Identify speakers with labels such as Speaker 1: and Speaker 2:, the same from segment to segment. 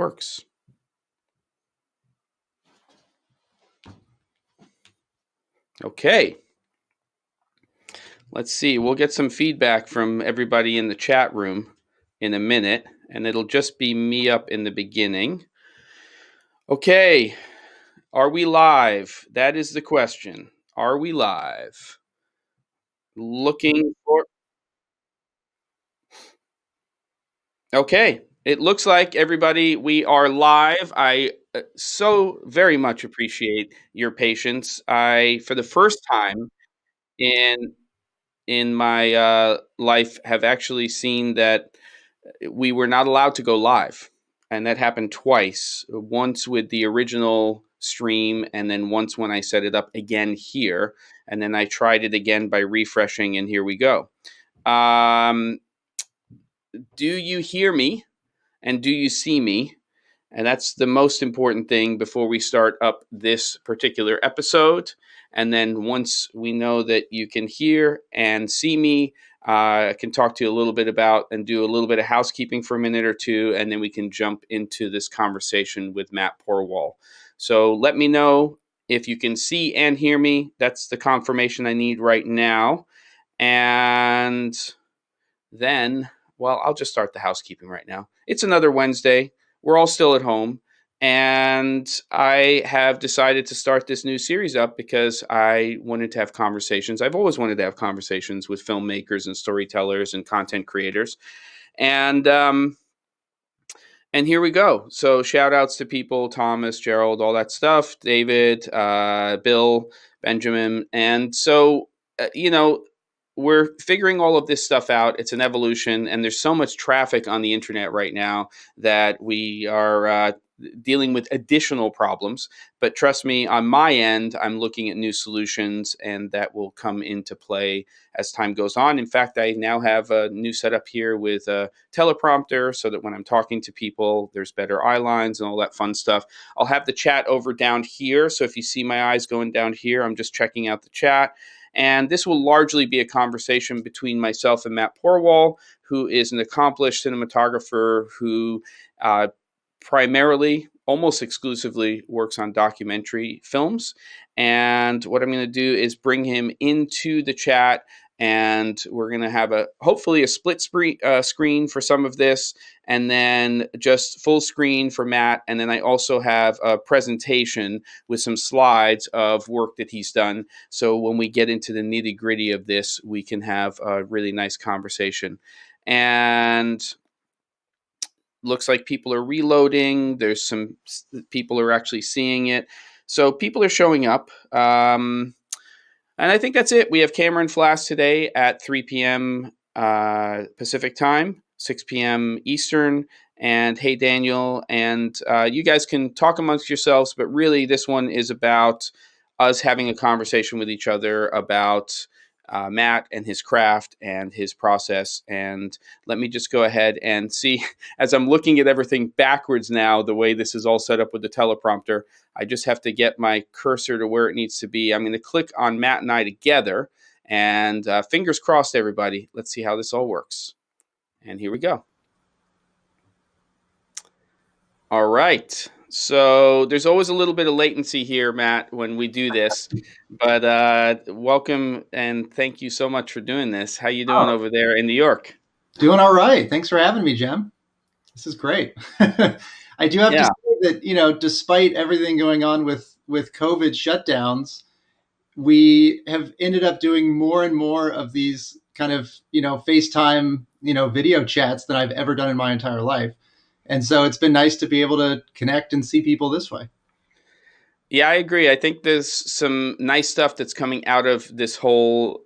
Speaker 1: works. Okay. Let's see. We'll get some feedback from everybody in the chat room in a minute, and it'll just be me up in the beginning. Okay. Are we live? That is the question. Are we live? Looking for... Okay. It looks like, everybody, we are live. I so very much appreciate your patience. For the first time in my life, have actually seen that we were not allowed to go live, and that happened twice. Once with the original stream, and then once when I set it up again here, and then I tried it again by refreshing, and here we go. Do you hear me? And do you see me? And that's the most important thing before we start up this particular episode. And then once we know that you can hear and see me, I can talk to you a little bit about and do a little bit of housekeeping for a minute or two, and then we can jump into this conversation with Matt Porwoll. So let me know if you can see and hear me. That's the confirmation I need right now. And then, well, I'll just start the housekeeping right now. It's another Wednesday. We're all still at home. And I have decided to start this new series up because I wanted to have conversations. I've always wanted to have conversations with filmmakers and storytellers and content creators. And here we go. So shout outs to people, Thomas, Gerald, all that stuff, David, Bill, Benjamin. And so, we're figuring all of this stuff out. It's an evolution, and there's so much traffic on the internet right now that we are dealing with additional problems. But trust me, on my end, I'm looking at new solutions, and that will come into play as time goes on. In fact, I now have a new setup here with a teleprompter so that when I'm talking to people, there's better eye lines and all that fun stuff. I'll have the chat over down here. So if you see my eyes going down here, I'm just checking out the chat. And this will largely be a conversation between myself and Matt Porwoll, who is an accomplished cinematographer who primarily, almost exclusively, works on documentary films. And what I'm going to do is bring him into the chat, and we're going to have hopefully a split screen for some of this, and then just full screen for Matt. And then I also have a presentation with some slides of work that he's done. So when we get into the nitty gritty of this, we can have a really nice conversation. And looks like people are reloading. There's some people are actually seeing it. So people are showing up. And I think that's it. We have Cameron Flass today at 3 p.m. Pacific time, 6 p.m. Eastern. And hey, Daniel. And you guys can talk amongst yourselves, but really this one is about us having a conversation with each other about Matt and his craft and his process. And let me just go ahead and see, as I'm looking at everything backwards now, the way this is all set up with the teleprompter, I just have to get my cursor to where it needs to be. I'm going to click on Matt and I together, and fingers crossed, everybody. Let's see how this all works. And here we go. All right. So there's always a little bit of latency here, Matt, when we do this, but welcome and thank you so much for doing this. How you doing over there in New York?
Speaker 2: Doing all right. Thanks for having me, Jem. This is great. I do have to say that, despite everything going on with COVID shutdowns, we have ended up doing more and more of these kind of, FaceTime, video chats than I've ever done in my entire life. And so it's been nice to be able to connect and see people this way.
Speaker 1: Yeah, I agree. I think there's some nice stuff that's coming out of this whole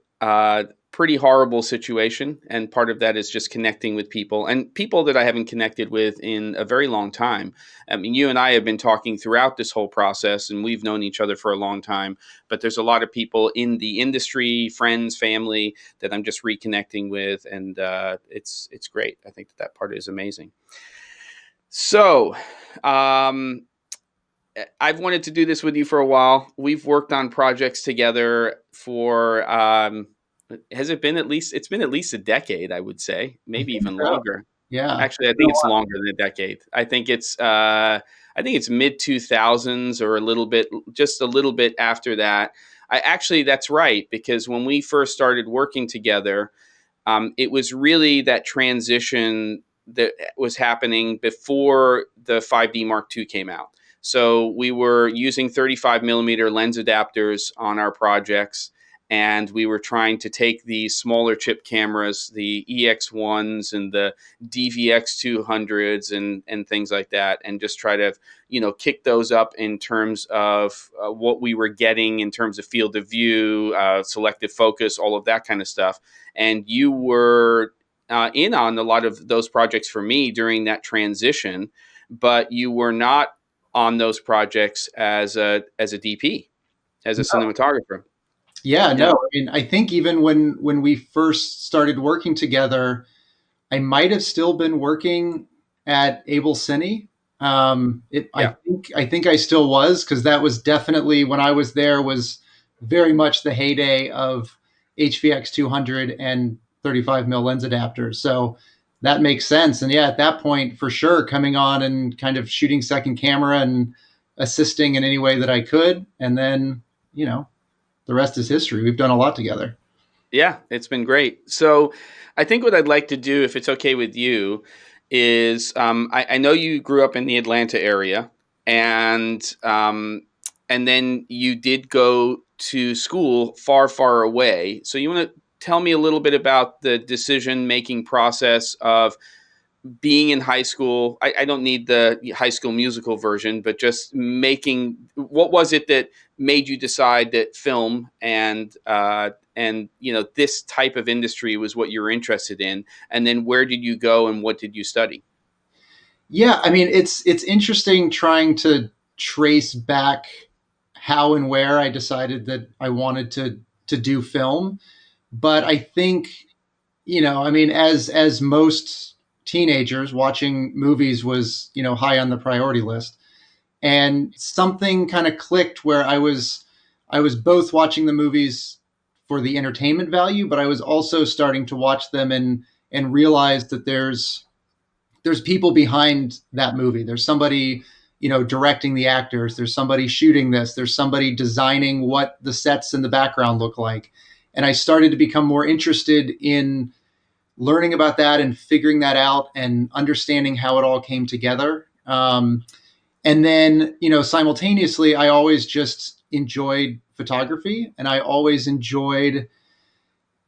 Speaker 1: pretty horrible situation. And part of that is just connecting with people and people that I haven't connected with in a very long time. I mean, you and I have been talking throughout this whole process, and we've known each other for a long time. But there's a lot of people in the industry, friends, family, that I'm just reconnecting with. And it's great. I think that part is amazing. So, I've wanted to do this with you for a while. We've worked on projects together for, has it been at least, it's been at least a decade, I would say, maybe even longer.
Speaker 2: Yeah.
Speaker 1: Actually, I think it's longer than a decade. I think it's mid 2000s or a little bit, just a little bit after that. That's right, because when we first started working together, it was really that transition that was happening before the 5D Mark II came out. So we were using 35 millimeter lens adapters on our projects, and we were trying to take these smaller chip cameras, the EX1s and the DVX200s and things like that, and just try to kick those up in terms of what we were getting in terms of field of view, selective focus, all of that kind of stuff. And you were in on a lot of those projects for me during that transition, but you were not on those projects as a DP, as a cinematographer.
Speaker 2: Yeah, no.
Speaker 1: Yeah,
Speaker 2: I mean, I think even when we first started working together, I might have still been working at Able Cine.
Speaker 1: yeah,
Speaker 2: I think I still was, because that was definitely when I was there, was very much the heyday of HVX 200 and 35 mil lens adapters. So that makes sense. And yeah, at that point, for sure, coming on and kind of shooting second camera and assisting in any way that I could, and then you know the rest is history. We've done a lot together.
Speaker 1: yeah. It's been great. So, I think what I'd like to do, if it's okay with you, is I know you grew up in the Atlanta area, and and then you did go to school far, far away. So, you want to tell me a little bit about the decision making process of being in high school. I don't need the High School Musical version, but just making, what was it that made you decide that film and this type of industry was what you're interested in, and then where did you go and what did you study?
Speaker 2: Yeah, I mean, it's interesting trying to trace back how and where I decided that I wanted to do film. But I think, I mean, as most teenagers, watching movies was, high on the priority list. And something kind of clicked where I was both watching the movies for the entertainment value, but I was also starting to watch them and realize that there's people behind that movie. There's somebody, directing the actors. There's somebody shooting this. There's somebody designing what the sets in the background look like. And I started to become more interested in learning about that and figuring that out and understanding how it all came together. And then, simultaneously, I always just enjoyed photography, and I always enjoyed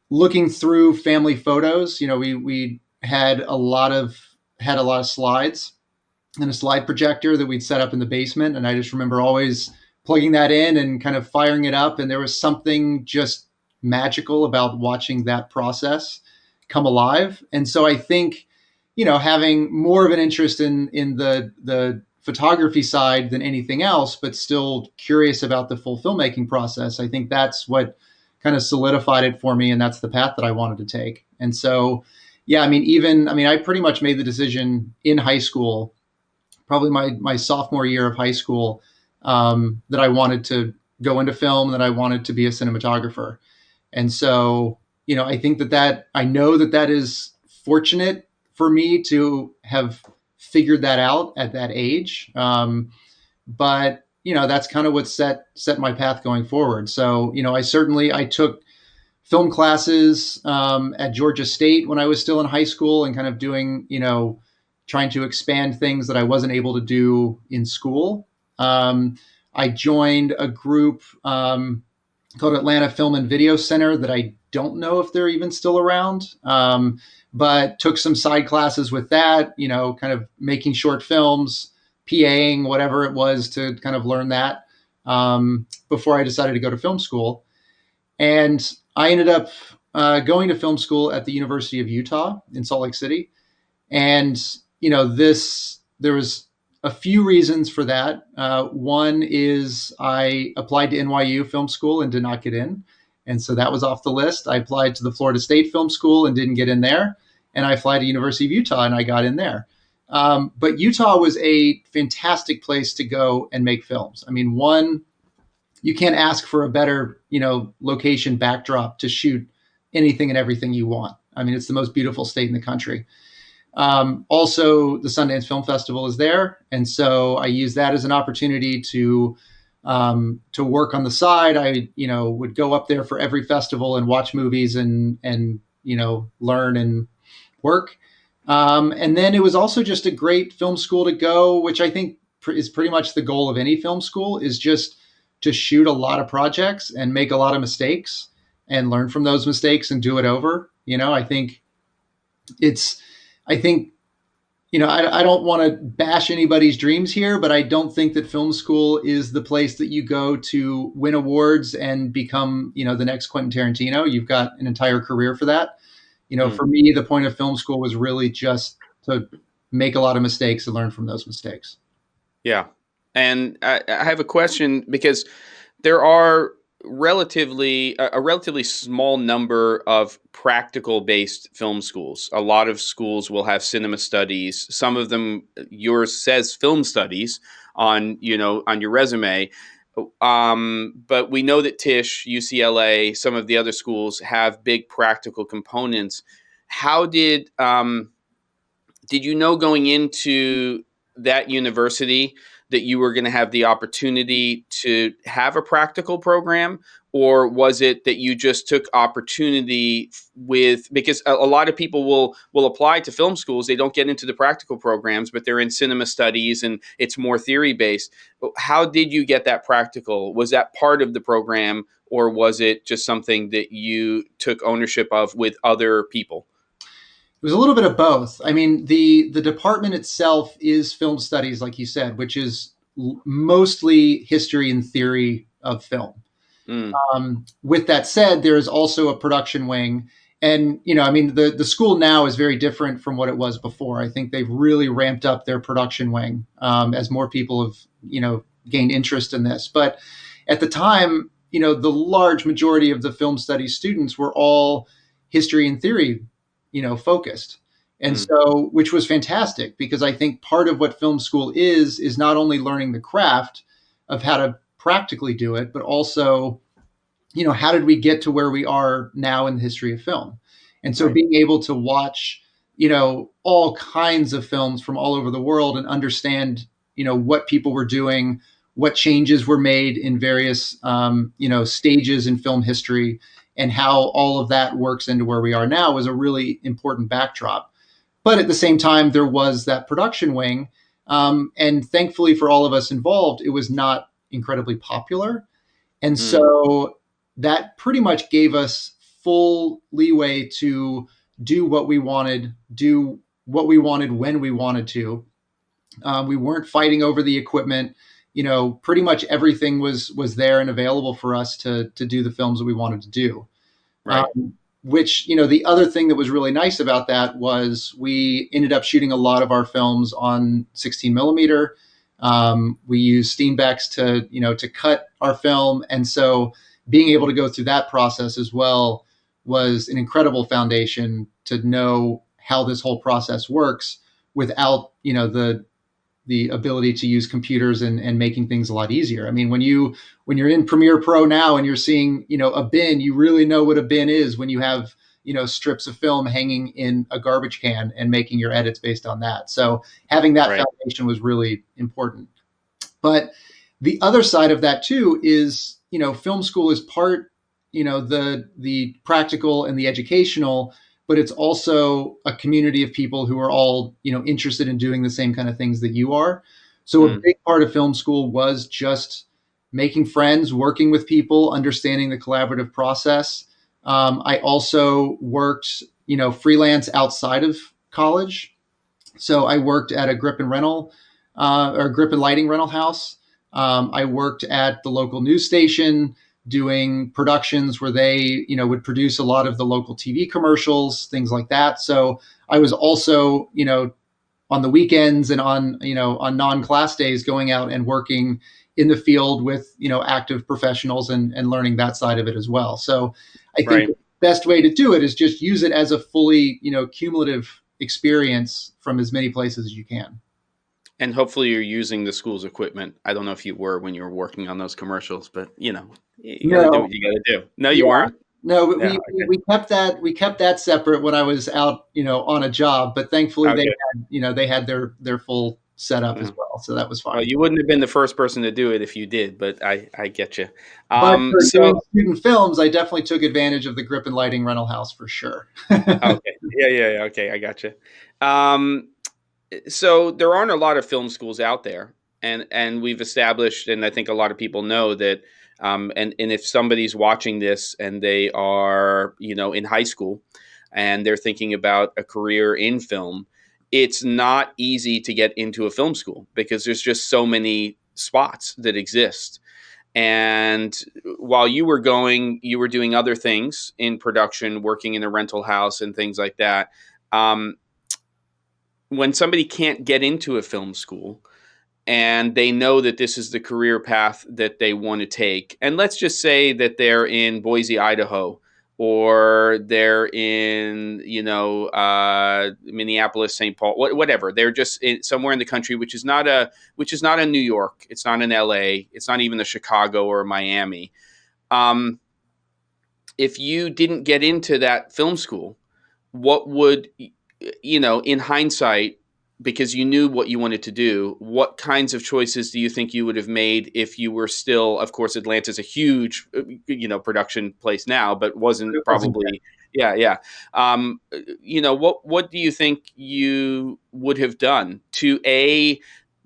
Speaker 2: looking through family photos. We had a lot of slides and a slide projector that we'd set up in the basement. And I just remember always plugging that in and kind of firing it up. And there was something just magical about watching that process come alive. And so I think, having more of an interest in the photography side than anything else, but still curious about the full filmmaking process, I think that's what kind of solidified it for me. And that's the path that I wanted to take. And so, yeah, I pretty much made the decision in high school, probably my sophomore year of high school, that I wanted to go into film, that I wanted to be a cinematographer. And so, I think that I know that is fortunate for me to have figured that out at that age. But that's kind of what set my path going forward. So, I took film classes at Georgia State when I was still in high school, and kind of doing, trying to expand things that I wasn't able to do in school. I joined a group called Atlanta Film and Video Center that I don't know if they're even still around, but took some side classes with that, kind of making short films, PAing, whatever it was, to kind of learn that before I decided to go to film school. And I ended up going to film school at the University of Utah in Salt Lake City. And, there was a few reasons for that. One is I applied to NYU Film School and did not get in. And so that was off the list. I applied to the Florida State Film School and didn't get in there. And I applied to University of Utah and I got in there. But Utah was a fantastic place to go and make films. I mean, one, you can't ask for a better, location backdrop to shoot anything and everything you want. I mean, it's the most beautiful state in the country. Also, the Sundance Film Festival is there, and so I use that as an opportunity to work on the side. I would go up there for every festival and watch movies and learn and work. And then it was also just a great film school to go, which I think is pretty much the goal of any film school, is just to shoot a lot of projects and make a lot of mistakes and learn from those mistakes and do it over. I think it's, I think, I don't want to bash anybody's dreams here, but I don't think that film school is the place that you go to win awards and become, the next Quentin Tarantino. You've got an entire career for that.
Speaker 1: Mm.
Speaker 2: For me, the point of film school was really just to make a lot of mistakes and learn from those mistakes.
Speaker 1: Yeah. And I have a question because there are a relatively small number of practical based film schools. A lot of schools will have cinema studies. Some of them, yours says film studies on your resume. But we know that Tisch, UCLA, some of the other schools have big practical components. How did you know going into that university that you were going to have the opportunity to have a practical program, or was it that you just took opportunity with, because a lot of people will apply to film schools, they don't get into the practical programs, but they're in cinema studies and it's more theory based. How did you get that practical? Was that part of the program, or was it just something that you took ownership of with other people?
Speaker 2: It was a little bit of both. I mean, the department itself is film studies, like you said, which is mostly history and theory of film.
Speaker 1: Mm,
Speaker 2: With that said, there is also a production wing. And, I mean, the school now is very different from what it was before. I think they've really ramped up their production wing as more people have, gained interest in this. But at the time, the large majority of the film studies students were all history and theory, focused. And
Speaker 1: mm,
Speaker 2: so, which was fantastic, because I think part of what film school is not only learning the craft of how to practically do it, but also, how did we get to where we are now in the history of film? And so
Speaker 1: right.
Speaker 2: being able to watch, all kinds of films from all over the world and understand, what people were doing, what changes were made in various, stages in film history, and how all of that works into where we are now was a really important backdrop. But at the same time, there was that production wing. And thankfully for all of us involved, it was not incredibly popular. And
Speaker 1: Mm,
Speaker 2: so that pretty much gave us full leeway to do what we wanted when we wanted to. We weren't fighting over the equipment. Pretty much everything was there and available for us to do the films that we wanted to do.
Speaker 1: right.
Speaker 2: Um, which, the other thing that was really nice about that was we ended up shooting a lot of our films on 16 millimeter. We used Steenbecks to cut our film. And so being able to go through that process as well was an incredible foundation to know how this whole process works without, the ability to use computers and making things a lot easier. I mean, when you're in Premiere Pro now and you're seeing, a bin, you really know what a bin is when you have, strips of film hanging in a garbage can and making your edits based on that. So having that
Speaker 1: Right.
Speaker 2: foundation was really important. But the other side of that too is, film school is part, the practical and the educational, but it's also a community of people who are all, interested in doing the same kind of things that you are. So a
Speaker 1: Mm,
Speaker 2: big part of film school was just making friends, working with people, understanding the collaborative process. I also worked, freelance outside of college. So I worked at a grip and rental or grip and lighting rental house. I worked at the local news station doing productions where they, would produce a lot of the local TV commercials, things like that. So I was also, on the weekends and on non-class days going out and working in the field with, active professionals and learning that side of it as well. So I think
Speaker 1: right.
Speaker 2: the best way to do it is just use it as a fully, cumulative experience from as many places as you can.
Speaker 1: And hopefully you're using the school's equipment. I don't know if you were when you were working on those commercials, but you got to do
Speaker 2: No,
Speaker 1: what you got to do. No, you
Speaker 2: yeah,
Speaker 1: weren't.
Speaker 2: No,
Speaker 1: Yeah.
Speaker 2: we kept that separate when I was out, on a job. But thankfully,
Speaker 1: Okay.
Speaker 2: they had their full setup as
Speaker 1: Yeah.
Speaker 2: well, so that was
Speaker 1: Well,
Speaker 2: fine.
Speaker 1: you wouldn't have been the first person to do it if you did, but I get you.
Speaker 2: But for
Speaker 1: So
Speaker 2: doing student films, I definitely took advantage of the grip and lighting rental house for sure.
Speaker 1: okay, yeah. Okay, I got you. Um, so there aren't a lot of film schools out there, and we've established, and I think a lot of people know that. And if somebody's watching this and they are, in high school, and they're thinking about a career in film, it's not easy to get into a film school because there's just so many spots that exist. And while you were going, you were doing other things in production, working in a rental house and things like that. Um, when somebody can't get into a film school and they know that this is the career path that they want to take, and let's just say that they're in Boise, Idaho, or they're in, Minneapolis, St. Paul, whatever. They're just somewhere in the country, which is not a New York, it's not an LA, it's not even a Chicago or a Miami. Um, if you didn't get into that film school, what would, in hindsight, because you knew what you wanted to do, what kinds of choices do you think you would have made if you were still, of course, Atlanta's a huge, production place now, but wasn't
Speaker 2: It wasn't
Speaker 1: probably, yeah, yeah. What do you think you would have done to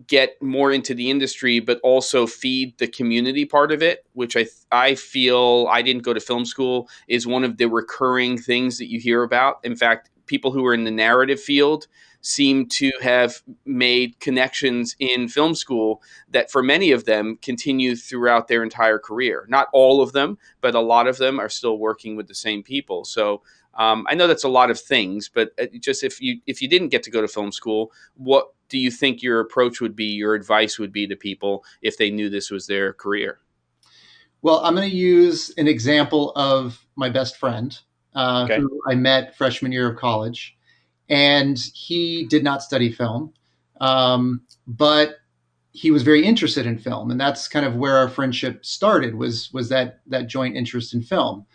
Speaker 1: get more into the industry, but also feed the community part of it, which I feel, I didn't go to film school, is one of the recurring things that you hear about. In fact, people who are in the narrative field seem to have made connections in film school that for many of them continue throughout their entire career. Not all of them, but a lot of them are still working with the same people. So I know that's a lot of things, but just if you didn't get to go to film school, what do you think your approach would be, your advice would be to people if they knew this was their career?
Speaker 2: Well, I'm going to use an example of my best friend,
Speaker 1: Okay.
Speaker 2: who I met freshman year of college, and he did not study film, but he was very interested in film, and that's kind of where our friendship started. Was that joint interest in film.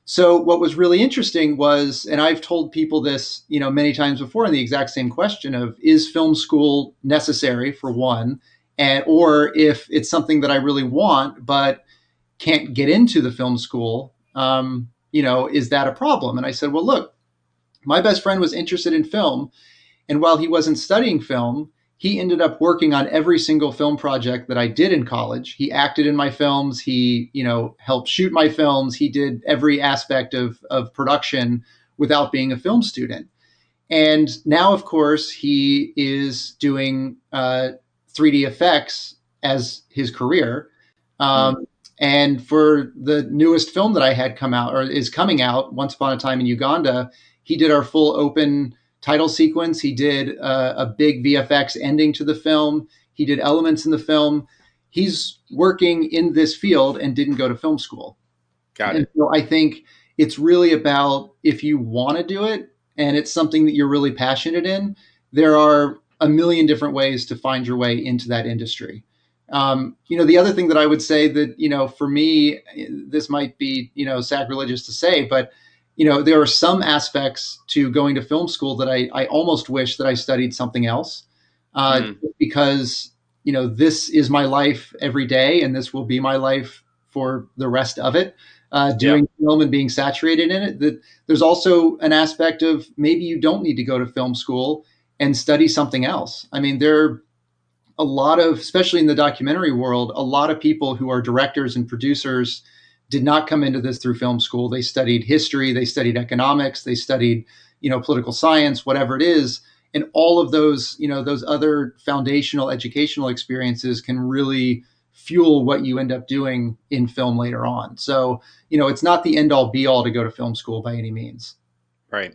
Speaker 2: So what was really interesting was, and I've told people this, many times before, in the exact same question of, is film school necessary for one, and or if it's something that I really want but can't get into the film school, is that a problem? And I said, well, look, my best friend was interested in film, and while he wasn't studying film, he ended up working on every single film project that I did in college. He acted in my films. He, helped shoot my films. He did every aspect of production without being a film student. And now, of course, he is doing 3D effects as his career.
Speaker 1: Mm,
Speaker 2: Um, and for the newest film that I had come out, or is coming out, Once Upon a Time in Uganda, he did our full open title sequence. He did a big VFX ending to the film. He did elements in the film. He's working in this field and didn't go to film school.
Speaker 1: got
Speaker 2: And
Speaker 1: it.
Speaker 2: so I think it's really about, if you want to do it and it's something that you're really passionate in, there are a million different ways to find your way into that industry. The other thing that I would say that, for me, this might be, sacrilegious to say, but, there are some aspects to going to film school that I almost wish that I studied something else,
Speaker 1: Mm,
Speaker 2: because, this is my life every day and this will be my life for the rest of it,
Speaker 1: yeah.
Speaker 2: doing film and being saturated in it. That there's also an aspect of, maybe you don't need to go to film school and study something else. I mean, there are a lot of, especially in the documentary world, a lot of people who are directors and producers did not come into this through film school. They studied history, they studied economics, they studied, political science, whatever it is. And all of those, those other foundational educational experiences can really fuel what you end up doing in film later on. So, it's not the end all be all to go to film school by any means.
Speaker 1: Right.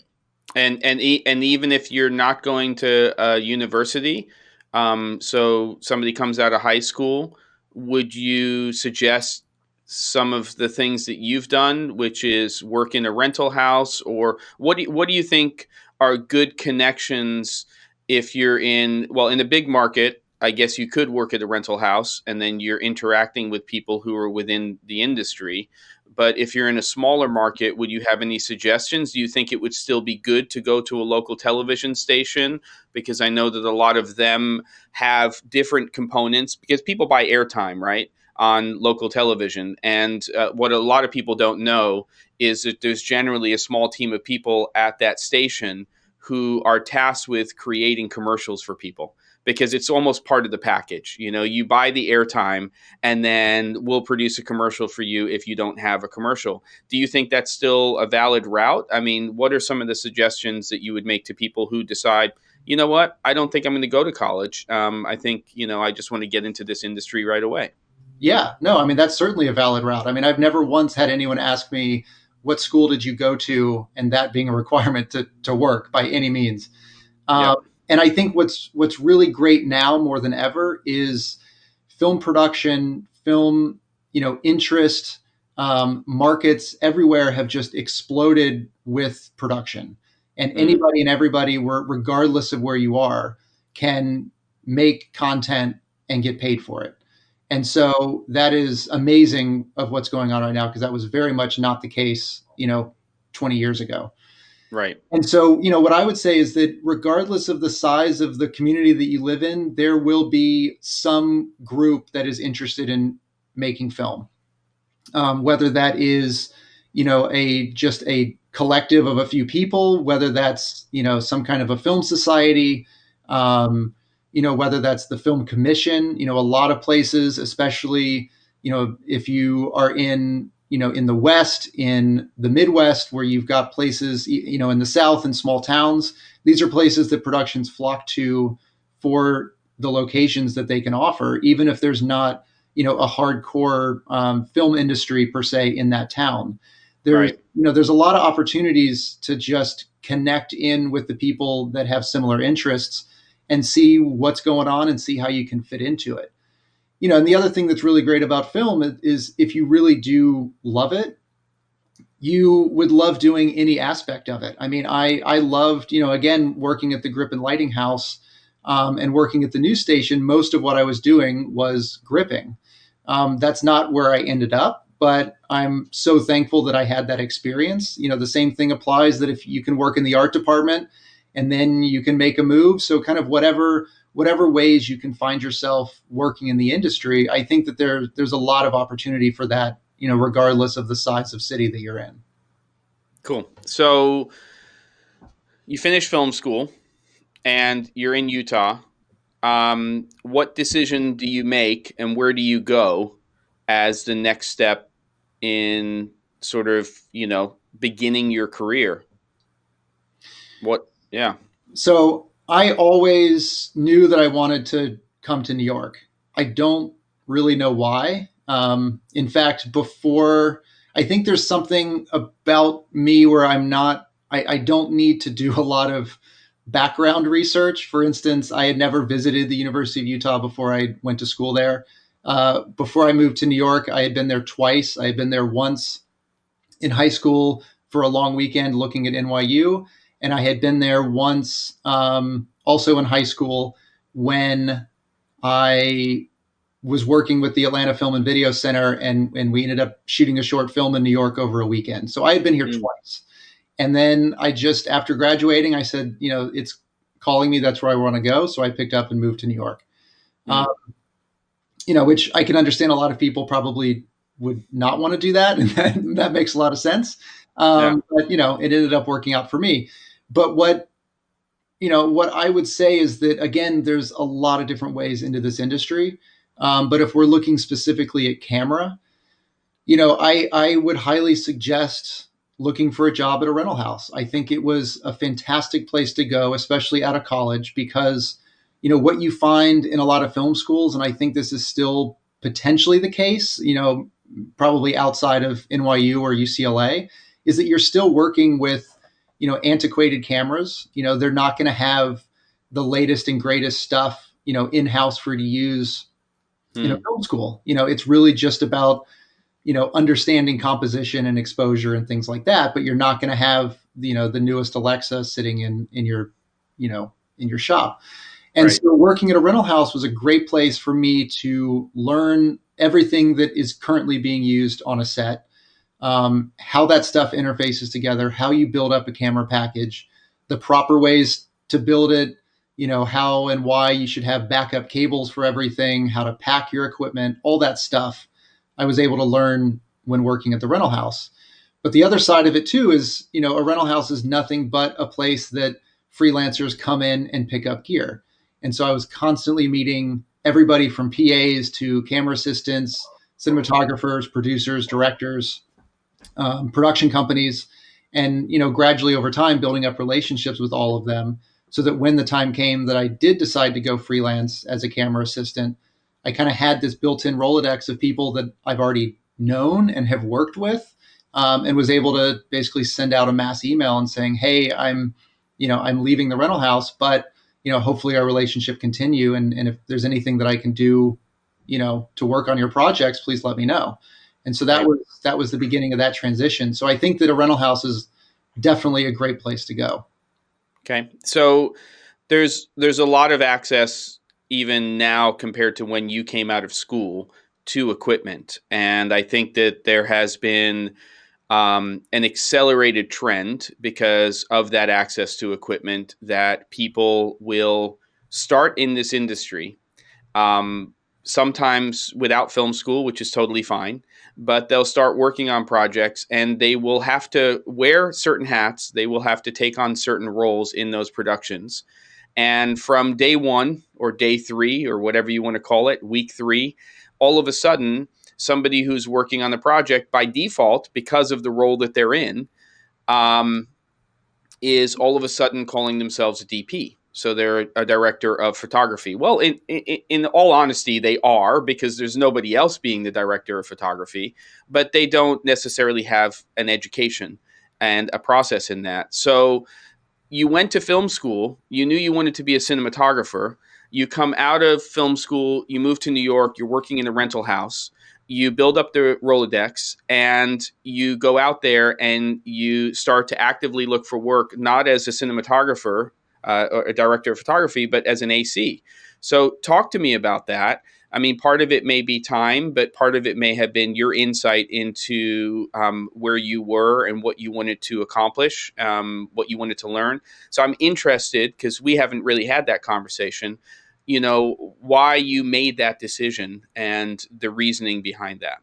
Speaker 1: And even if you're not going to a university, so somebody comes out of high school, would you suggest some of the things that you've done, which is work in a rental house, or what do you think are good connections if you're in a big market? I guess you could work at a rental house and then you're interacting with people who are within the industry. But if you're in a smaller market, would you have any suggestions? Do you think it would still be good to go to a local television station? Because I know that a lot of them have different components because people buy airtime, right, on local television. And what a lot of people don't know is that there's generally a small team of people at that station who are tasked with creating commercials for people because it's almost part of the package. You know, you buy the airtime and then we'll produce a commercial for you if you don't have a commercial. Do you think that's still a valid route? I mean, what are some of the suggestions that you would make to people who decide, you know what, I don't think I'm going to go to college. I think, you know, I just want to get into this industry right away.
Speaker 2: Yeah, no, I mean, that's certainly a valid route. I mean, I've never once had anyone ask me, what school did you go to? And that being a requirement to work by any means. Um,
Speaker 1: Yep.
Speaker 2: and I think what's really great now more than ever is film production, film, interest, markets everywhere have just exploded with production, and
Speaker 1: Mm,
Speaker 2: anybody and everybody, regardless of where you are, can make content and get paid for it. And so that is amazing of what's going on right now because that was very much not the case, 20 years ago.
Speaker 1: right.
Speaker 2: And so, what I would say is that regardless of the size of the community that you live in, there will be some group that is interested in making film, whether that is, a just a collective of a few people, whether that's some kind of a film society, whether that's the film commission. A lot of places, especially if you are in the West, in the Midwest, where you've got places in the South and small towns. These are places that productions flock to for the locations that they can offer, even if there's not a hardcore film industry per se in that town. There's
Speaker 1: Right.
Speaker 2: there's a lot of opportunities to just connect in with the people that have similar interests and see what's going on and see how you can fit into it. And the other thing that's really great about film is if you really do love it, you would love doing any aspect of it. I mean, I loved, again, working at the Grip and Lighting House, and working at the news station. Most of what I was doing was gripping. That's not where I ended up, but I'm so thankful that I had that experience. The same thing applies that if you can work in the art department and then you can make a move. So kind of whatever ways you can find yourself working in the industry, I think that there's a lot of opportunity for that, regardless of the size of city that you're in.
Speaker 1: Cool. So you finish film school and you're in Utah. What decision do you make and where do you go as the next step in sort of, beginning your career? What, yeah.
Speaker 2: So I always knew that I wanted to come to New York. I don't really know why. In fact, before, I think there's something about me where I don't need to do a lot of background research. For instance, I had never visited the University of Utah before I went to school there. Before I moved to New York, I had been there twice. I had been there once in high school for a long weekend looking at NYU. And I had been there once, also in high school, when I was working with the Atlanta Film and Video Center, and we ended up shooting a short film in New York over a weekend. So I had been here
Speaker 1: Mm,
Speaker 2: twice. And then after graduating, I said, it's calling me. That's where I want to go. So I picked up and moved to New York. Um,
Speaker 1: mm,
Speaker 2: which I can understand a lot of people probably would not want to do that. And that makes a lot of sense.
Speaker 1: yeah.
Speaker 2: But, it ended up working out for me. But what I would say is that, again, there's a lot of different ways into this industry. But if we're looking specifically at camera, I would highly suggest looking for a job at a rental house. I think it was a fantastic place to go, especially out of college, because, what you find in a lot of film schools, and I think this is still potentially the case, probably outside of NYU or UCLA, is that you're still working with, antiquated cameras. They're not going to have the latest and greatest stuff, in-house for you to use in a
Speaker 1: Mm,
Speaker 2: film school. It's really just about understanding composition and exposure and things like that, but you're not going to have the newest Alexa sitting in your in your shop. And
Speaker 1: right.
Speaker 2: so working at a rental house was a great place for me to learn everything that is currently being used on a set, how that stuff interfaces together, how you build up a camera package, the proper ways to build it, how and why you should have backup cables for everything, how to pack your equipment, all that stuff I was able to learn when working at the rental house. But the other side of it too is, a rental house is nothing but a place that freelancers come in and pick up gear. And so I was constantly meeting everybody from PAs to camera assistants, cinematographers, producers, directors, production companies, and gradually over time building up relationships with all of them, so that when the time came that I did decide to go freelance as a camera assistant, I kind of had this built-in Rolodex of people that I've already known and have worked with, and was able to basically send out a mass email and saying, "Hey, I'm leaving the rental house, but hopefully our relationship continue, and if there's anything that I can do, to work on your projects, please let me know." And so
Speaker 1: Right.
Speaker 2: that was the beginning of that transition. So I think that a rental house is definitely a great place to go.
Speaker 1: Okay. So there's a lot of access even now compared to when you came out of school to equipment, and I think that there has been an accelerated trend because of that access to equipment that people will start in this industry, um, sometimes without film school, which is totally fine, but they'll start working on projects and they will have to wear certain hats. They will have to take on certain roles in those productions. And from day one or day three or whatever you want to call it, week three, all of a sudden, somebody who's working on the project by default, because of the role that they're in, um, is all of a sudden calling themselves a DP. So they're a director of photography. Well, in all honesty, they are, because there's nobody else being the director of photography, but they don't necessarily have an education and a process in that. So you went to film school, you knew you wanted to be a cinematographer. You come out of film school, you move to New York, you're working in a rental house, you build up the Rolodex, and you go out there and you start to actively look for work, not as a cinematographer or a director of photography, but as an AC. So, talk to me about that. I mean, part of it may be time, but part of it may have been your insight into where you were and what you wanted to accomplish, what you wanted to learn. So I'm interested, because we haven't really had that conversation, why you made that decision and the reasoning behind that.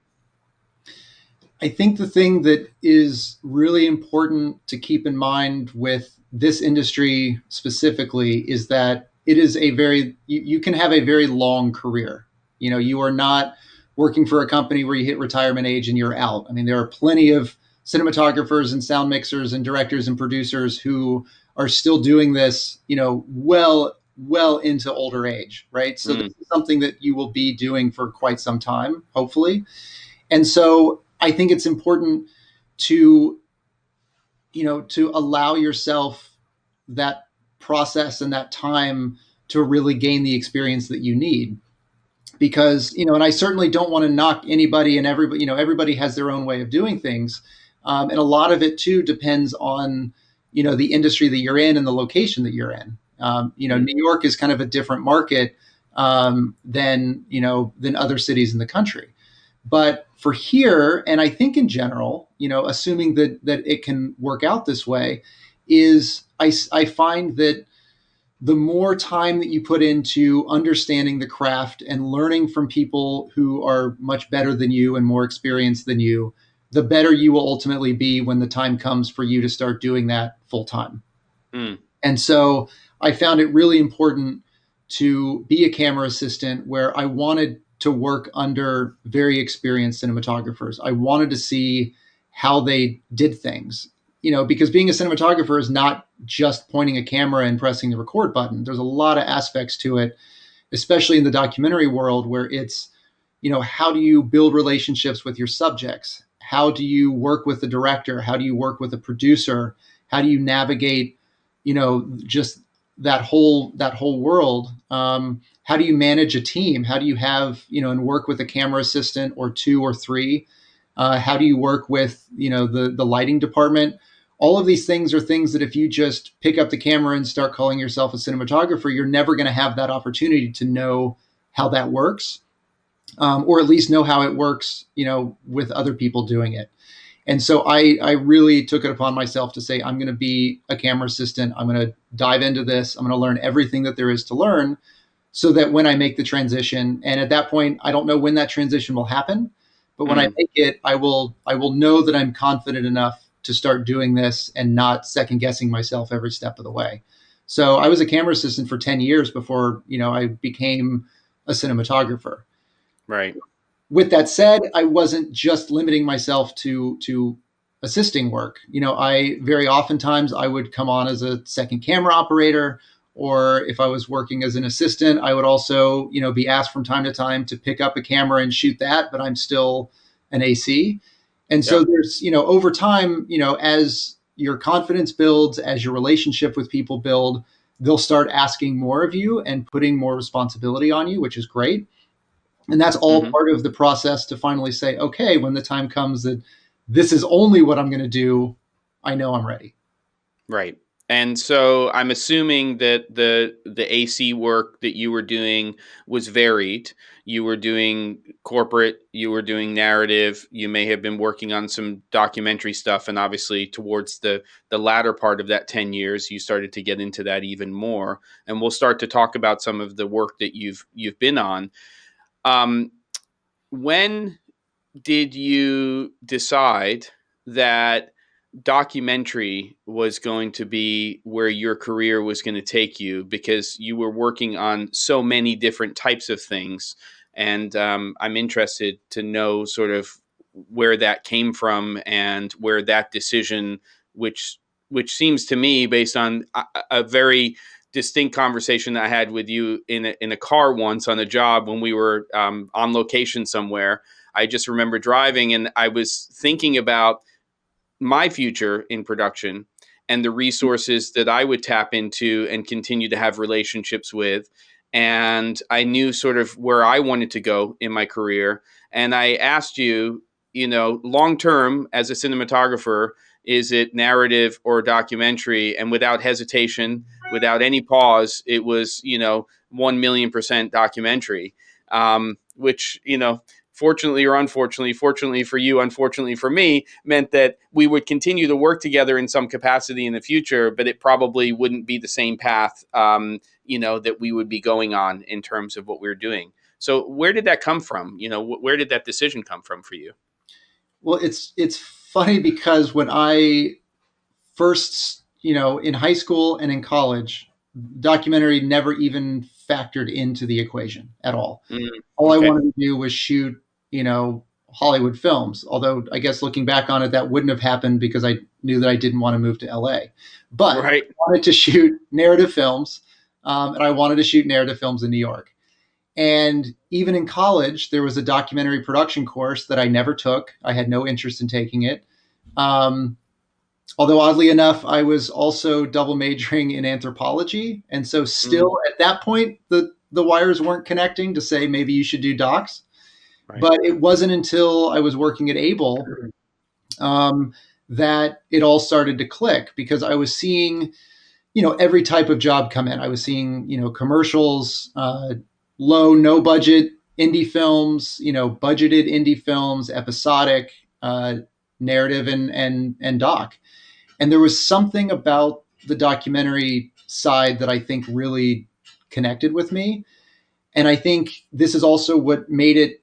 Speaker 2: I think the thing that is really important to keep in mind with this industry specifically is that it is you can have a very long career. You are not working for a company where you hit retirement age and you're out. I mean, there are plenty of cinematographers and sound mixers and directors and producers who are still doing this, well into older age, right? So this
Speaker 1: Mm,
Speaker 2: is something that you will be doing for quite some time, hopefully. And so I think it's important to, to allow yourself that process and that time to really gain the experience that you need. Because, and I certainly don't want to knock anybody, and everybody, everybody has their own way of doing things. And a lot of it too depends on, the industry that you're in and the location that you're in.
Speaker 1: mm,
Speaker 2: New York is kind of a different market than other cities in the country. But for here, and I think in general, assuming that it can work out this way, is I find that the more time that you put into understanding the craft and learning from people who are much better than you and more experienced than you, the better you will ultimately be when the time comes for you to start doing that full time.
Speaker 1: mm,
Speaker 2: And so I found it really important to be a camera assistant where I wanted to work under very experienced cinematographers. I wanted to see how they did things, because being a cinematographer is not just pointing a camera and pressing the record button. There's a lot of aspects to it, especially in the documentary world where it's, how do you build relationships with your subjects? How do you work with the director? How do you work with a producer? How do you navigate, just that whole world? How do you manage a team? How do you have, and work with a camera assistant or two or three? How do you work with, the lighting department? All of these things are things that if you just pick up the camera and start calling yourself a cinematographer, you're never going to have that opportunity to know how that works, or at least know how it works, with other people doing it. And so I really took it upon myself to say, I'm going to be a camera assistant. I'm going to dive into this. I'm going to learn everything that there is to learn so that when I make the transition, and at that point, I don't know when that transition will happen, but when I
Speaker 1: Mm,
Speaker 2: make it, I will know that I'm confident enough to start doing this and not second guessing myself every step of the way. So I was a camera assistant for 10 years before, I became a cinematographer.
Speaker 1: right.
Speaker 2: With that said, I wasn't just limiting myself to assisting work. I very oftentimes I would come on as a second camera operator, or if I was working as an assistant, I would also, be asked from time to time to pick up a camera and shoot that, but I'm still an AC. And so
Speaker 1: Yep.
Speaker 2: there's, over time, as your confidence builds, as your relationship with people build, they'll start asking more of you and putting more responsibility on you, which is great. And that's all
Speaker 1: Hmm.
Speaker 2: part of the process to finally say, okay, when the time comes that this is only what I'm going to do, I know I'm ready.
Speaker 1: Right. And so I'm assuming that the AC work that you were doing was varied. You were doing corporate, you were doing narrative, you may have been working on some documentary stuff, and obviously towards the latter part of that 10 years you started to get into that even more. And we'll start to talk about some of the work that you've been on. Um, when did you decide that documentary was going to be where your career was going to take you, because you were working on so many different types of things? And I'm interested to know sort of where that came from and where that decision, which which seems to me, based on a very distinct conversation that I had with you in a car once on a job when we were on location somewhere. I just remember driving and I was thinking about my future in production and the resources that I would tap into and continue to have relationships with. And I knew sort of where I wanted to go in my career. And I asked you, long term as a cinematographer, is it narrative or documentary? And without hesitation, without any pause, it was, 1,000,000% documentary, which, fortunately or unfortunately, fortunately for you, unfortunately for me, meant that we would continue to work together in some capacity in the future, but it probably wouldn't be the same path, that we would be going on in terms of what we we're doing. So where did that come from? Where did that decision come from for you?
Speaker 2: Well, it's funny because when I first, in high school and in college, documentary never even factored into the equation at all.
Speaker 1: Mm,
Speaker 2: All I
Speaker 1: okay.
Speaker 2: wanted to do was shoot, Hollywood films. Although I guess looking back on it, that wouldn't have happened because I knew that I didn't want to move to LA. But
Speaker 1: Right.
Speaker 2: I wanted to shoot narrative films, and I wanted to shoot narrative films in New York. And even in college, there was a documentary production course that I never took. I had no interest in taking it. Um, Although oddly enough, I was also double majoring in anthropology, and so
Speaker 1: Mm,
Speaker 2: still at that point, the wires weren't connecting to say maybe you should do docs.
Speaker 1: right.
Speaker 2: But it wasn't until I was working at Able um, that it all started to click because I was seeing, every type of job come in. I was seeing, commercials, low, no budget indie films, budgeted indie films, episodic, narrative, and doc. And there was something about the documentary side that I think really connected with me. And I think this is also what made it,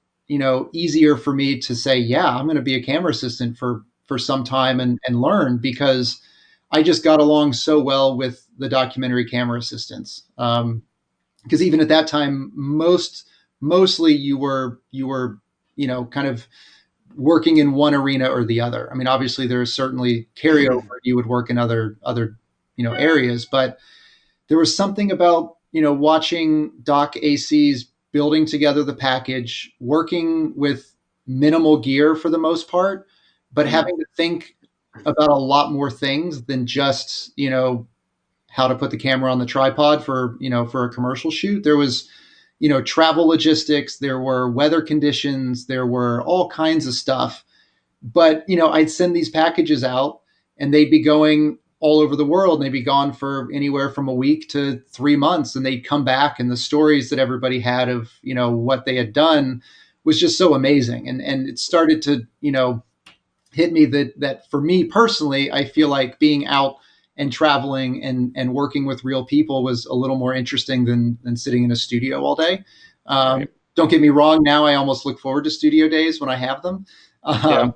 Speaker 2: easier for me to say, yeah, I'm going to be a camera assistant for some time and learn because I just got along so well with the documentary camera assistants. Because even at that time, mostly you were kind of working in one arena or the other. I mean, obviously there is certainly carryover. You would work in other areas, but there was something about watching Doc ACs building together the package, working with minimal gear for the most part, but
Speaker 1: Mm,
Speaker 2: having to think about a lot more things than just how to put the camera on the tripod for a commercial shoot. There was travel logistics, there were weather conditions, there were all kinds of stuff. But I'd send these packages out and they'd be going all over the world and they'd be gone for anywhere from a week to 3 months, and they'd come back and the stories that everybody had of what they had done was just so amazing. And it started to hit me that for me personally, I feel like being out and traveling and working with real people was a little more interesting than sitting in a studio all day. Um,
Speaker 1: Right.
Speaker 2: don't get me wrong. Now I almost look forward to studio days when I have them.
Speaker 1: Yeah.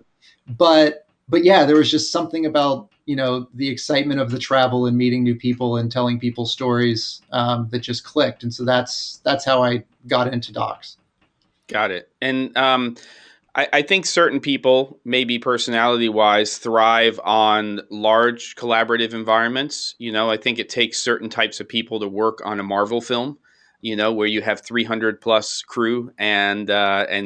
Speaker 2: But yeah, there was just something about the excitement of the travel and meeting new people and telling people stories that just clicked, and so that's how I got into docs.
Speaker 1: Got it. And I think certain people, maybe personality wise, thrive on large collaborative environments. I think it takes certain types of people to work on a Marvel film. Where you have 300 plus crew and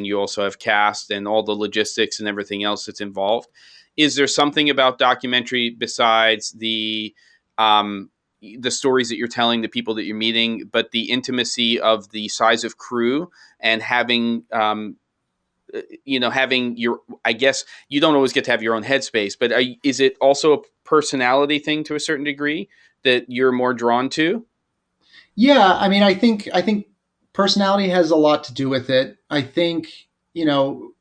Speaker 1: you also have cast and all the logistics and everything else that's involved. Is there something about documentary besides the stories that you're telling, the people that you're meeting, but the intimacy of the size of crew and having your, I guess you don't always get to have your own headspace, but is it also a personality thing to a certain degree that you're more drawn to?
Speaker 2: Yeah, I mean, I think personality has a lot to do with it. I think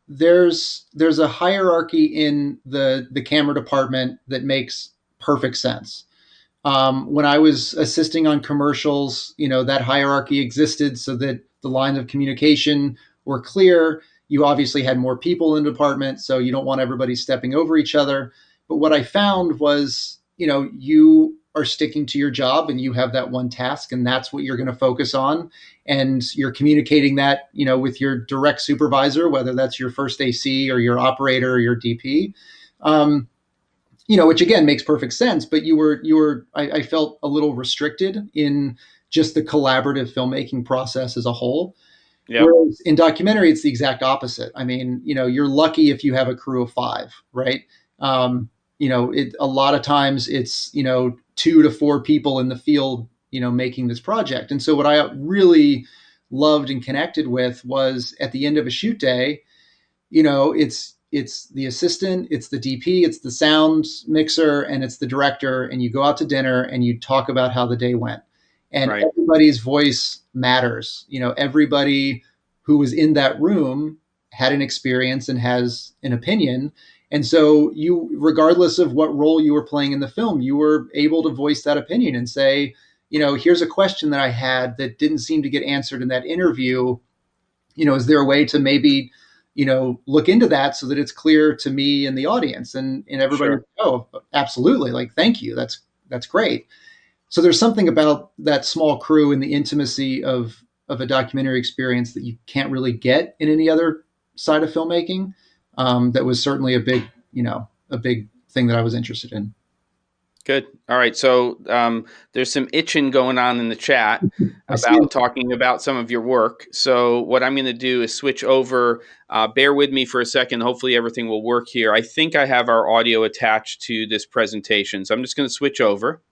Speaker 2: there's a hierarchy in the camera department that makes perfect sense. When I was assisting on commercials, that hierarchy existed so that the lines of communication were clear. You obviously had more people in the department, so you don't want everybody stepping over each other. But what I found was, you are sticking to your job and you have that one task, and that's what you're going to focus on. And you're communicating that, with your direct supervisor, whether that's your first AC or your operator or your DP. Um, which again makes perfect sense. But I felt a little restricted in just the collaborative filmmaking process as a whole.
Speaker 1: Yep.
Speaker 2: Whereas in documentary, it's the exact opposite. I mean, you're lucky if you have a crew of five, right? A lot of times it's 2 to 4 people in the field, making this project. And so what I really loved and connected with was at the end of a shoot day, it's the assistant, it's the DP, it's the sound mixer, and it's the director, and you go out to dinner and you talk about how the day went. And
Speaker 1: Right.
Speaker 2: everybody's voice matters. Everybody who was in that room had an experience and has an opinion. And so you, regardless of what role you were playing in the film, you were able to voice that opinion and say, here's a question that I had that didn't seem to get answered in that interview. Is there a way to maybe look into that so that it's clear to me and the audience? And everybody would
Speaker 1: Sure.
Speaker 2: go, oh, absolutely, like, thank you, that's great. So there's something about that small crew and the intimacy of a documentary experience that you can't really get in any other side of filmmaking. That was certainly a big thing that I was interested in.
Speaker 1: Good. All right. So there's some itching going on in the chat
Speaker 2: I see
Speaker 1: about
Speaker 2: it.
Speaker 1: talking about some of your work. So what I'm going to do is switch over. Bear with me for a second. Hopefully everything will work here. I think I have our audio attached to this presentation. So I'm just going to switch over.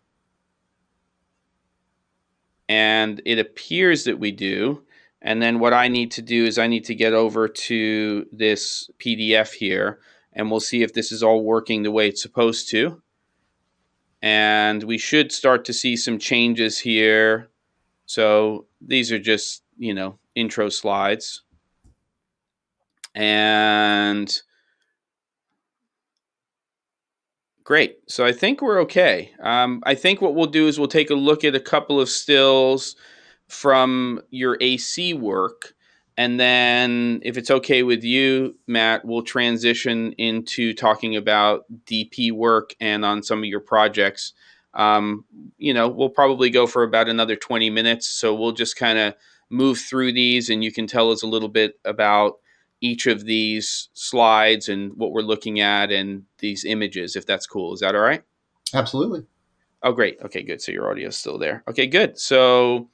Speaker 1: And it appears that we do. And then what I need to do is I need to get over to this PDF here, and we'll see if this is all working the way it's supposed to. And we should start to see some changes here. So these are just, intro slides. And great. So I think we're okay. I think what we'll do is we'll take a look at a couple of stills from your AC work. And then, if it's okay with you, Matt, we'll transition into talking about DP work and on some of your projects. We'll probably go for about another 20 minutes. So we'll just kind of move through these, and you can tell us a little bit about each of these slides and what we're looking at and these images, if that's cool. Is that all right?
Speaker 2: Absolutely.
Speaker 1: Oh, great. Okay, good. So your audio is still there. Okay, good. So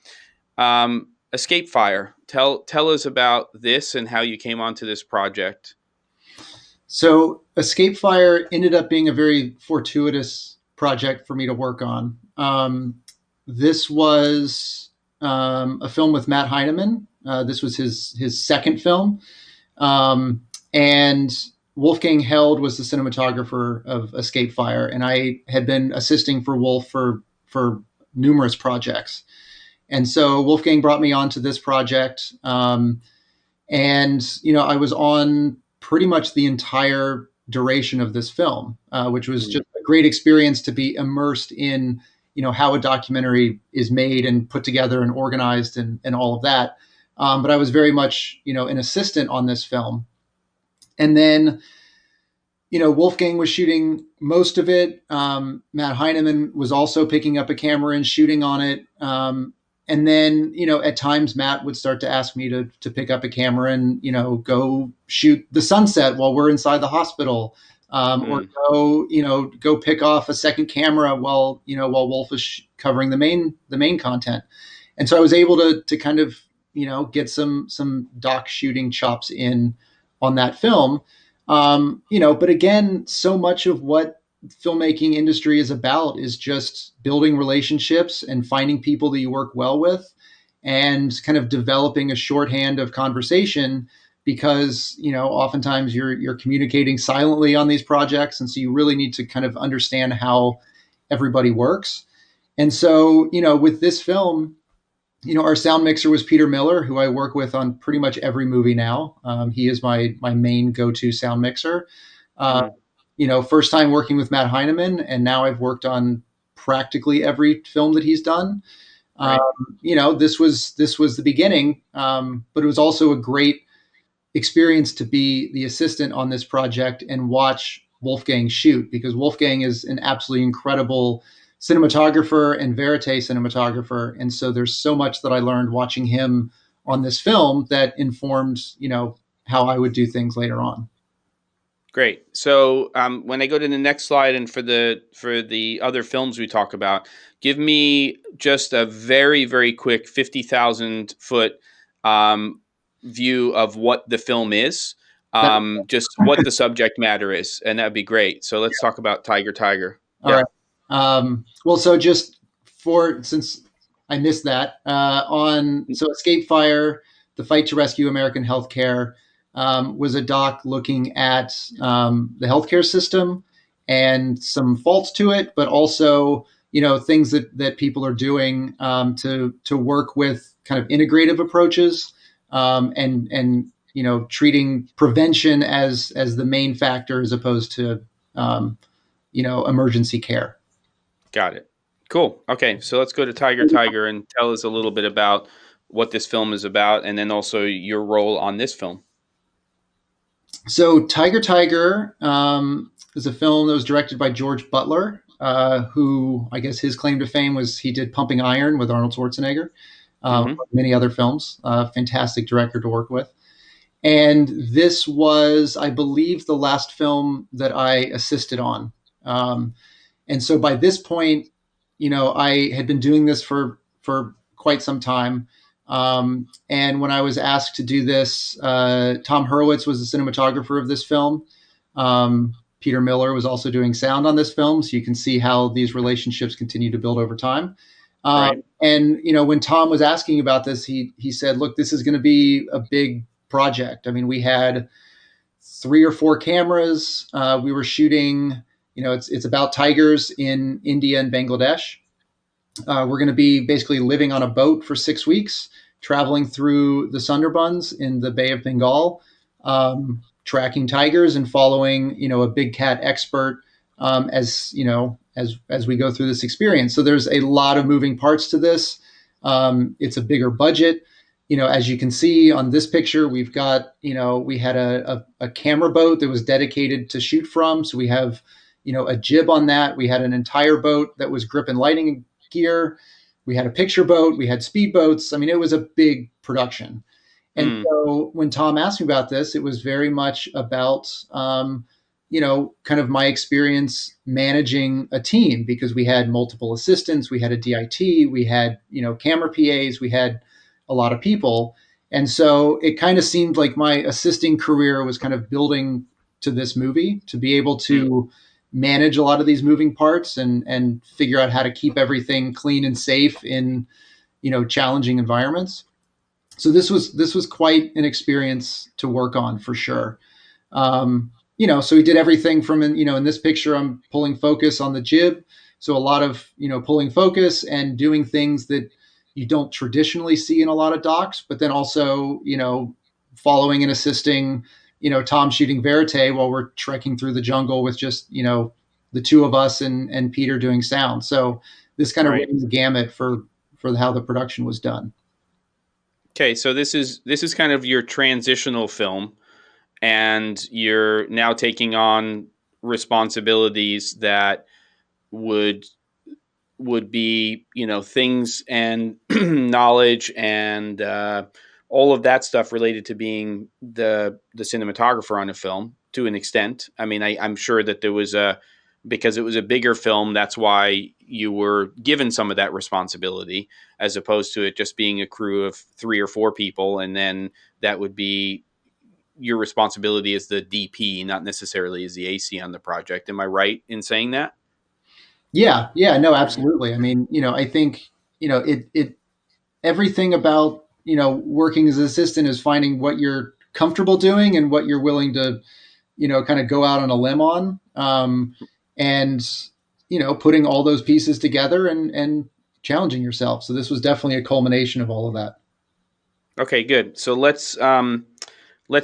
Speaker 1: Escape Fire. Tell us about this and how you came onto this project.
Speaker 2: So Escape Fire ended up being a very fortuitous project for me to work on. This was a film with Matt Heineman. This was his second film, and Wolfgang Held was the cinematographer of Escape Fire, and I had been assisting for Wolf for numerous projects. And so Wolfgang brought me onto this project, and I was on pretty much the entire duration of this film, which was just a great experience to be immersed in, how a documentary is made and put together and organized and all of that. But I was very much, an assistant on this film. And then, Wolfgang was shooting most of it. Matt Heineman was also picking up a camera and shooting on it. And then, at times Matt would start to ask me to pick up a camera and, go shoot the sunset while we're inside the hospital, or go pick off a second camera while Wolf is covering the main content. And so I was able to kind of, get some doc shooting chops in on that film. But again, so much of what filmmaking industry is about is just building relationships and finding people that you work well with and kind of developing a shorthand of conversation, because, oftentimes you're communicating silently on these projects. And so you really need to kind of understand how everybody works. And so, with this film, our sound mixer was Peter Miller, who I work with on pretty much every movie now. He is my main go-to sound mixer. First time working with Matt Heineman, and now I've worked on practically every film that he's done.
Speaker 1: Right.
Speaker 2: This was the beginning, but it was also a great experience to be the assistant on this project and watch Wolfgang shoot, because Wolfgang is an absolutely incredible cinematographer and verite cinematographer. And so there's so much that I learned watching him on this film that informed, how I would do things later on.
Speaker 1: Great. So when I go to the next slide, and for the other films we talk about, give me just a very, very quick 50,000 foot view of what the film is, just what the subject matter is, and that'd be great. So let's talk about Tiger.
Speaker 2: All right. Well, so just since I missed that, so Escape Fire, the Fight to Rescue American Healthcare, was a doc looking at the healthcare system and some faults to it, but also, things that people are doing to work with kind of integrative approaches, and treating prevention as the main factor as opposed to emergency care.
Speaker 1: Got it. Cool. Okay, so let's go to Tiger and tell us a little bit about what this film is about, and then also your role on this film.
Speaker 2: So Tiger is a film that was directed by George Butler, who I guess his claim to fame was he did Pumping Iron with Arnold Schwarzenegger, many other films. Fantastic director to work with. And this was, I believe, the last film that I assisted on. And so by this point, I had been doing this for quite some time. And when I was asked to do this, Tom Hurwitz was the cinematographer of this film. Peter Miller was also doing sound on this film. So you can see how these relationships continue to build over time.
Speaker 1: Right.
Speaker 2: And, when Tom was asking about this, he said, look, this is going to be a big project. I mean, we had 3 or 4 cameras. We were shooting, it's about tigers in India and Bangladesh. We're going to be basically living on a boat for 6 weeks, traveling through the Sundarbans in the Bay of Bengal, tracking tigers and following, a big cat expert as we go through this experience. So there's a lot of moving parts to this. It's a bigger budget. As you can see on this picture, we've got, we had a camera boat that was dedicated to shoot from. So we have, a jib on that. We had an entire boat that was grip and lighting gear. We had a picture boat. We had speedboats. I mean, it was a big production. And so when Tom asked me about this, it was very much about, kind of my experience managing a team, because we had multiple assistants. We had a DIT. We had, camera PAs. We had a lot of people. And so it kind of seemed like my assisting career was kind of building to this movie, to be able to manage a lot of these moving parts and figure out how to keep everything clean and safe in, challenging environments. So this was quite an experience to work on, for sure. So we did everything from, in this picture, I'm pulling focus on the jib. So a lot of, pulling focus and doing things that you don't traditionally see in a lot of docs, but then also, following and assisting, Tom shooting Verite while we're trekking through the jungle with just, the two of us and Peter doing sound. So this kind of
Speaker 1: Right.
Speaker 2: ran the gamut for how the production was done.
Speaker 1: Okay, so this is kind of your transitional film, and you're now taking on responsibilities that would would be, things and knowledge and all of that stuff related to being the cinematographer on a film to an extent. I mean, I'm sure that there was a because it was a bigger film. That's why you were given some of that responsibility, as opposed to it just being a crew of 3 or 4 people, and then that would be your responsibility as the DP, not necessarily as the AC on the project. Am I right in saying that?
Speaker 2: Yeah, no, absolutely. I mean, I think, it everything about, working as an assistant is finding what you're comfortable doing and what you're willing to, kind of go out on a limb on. And, putting all those pieces together and challenging yourself. So this was definitely a culmination of all of that.
Speaker 1: Okay, good. So let's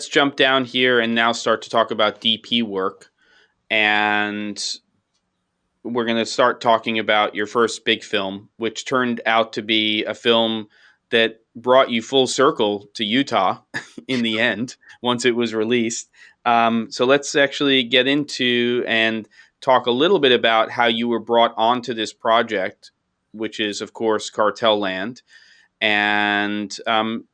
Speaker 1: jump down here and now start to talk about DP work. And we're going to start talking about your first big film, which turned out to be a film that brought you full circle to Utah in the end once it was released. So let's actually get into and talk a little bit about how you were brought onto this project, which is, of course, Cartel Land. And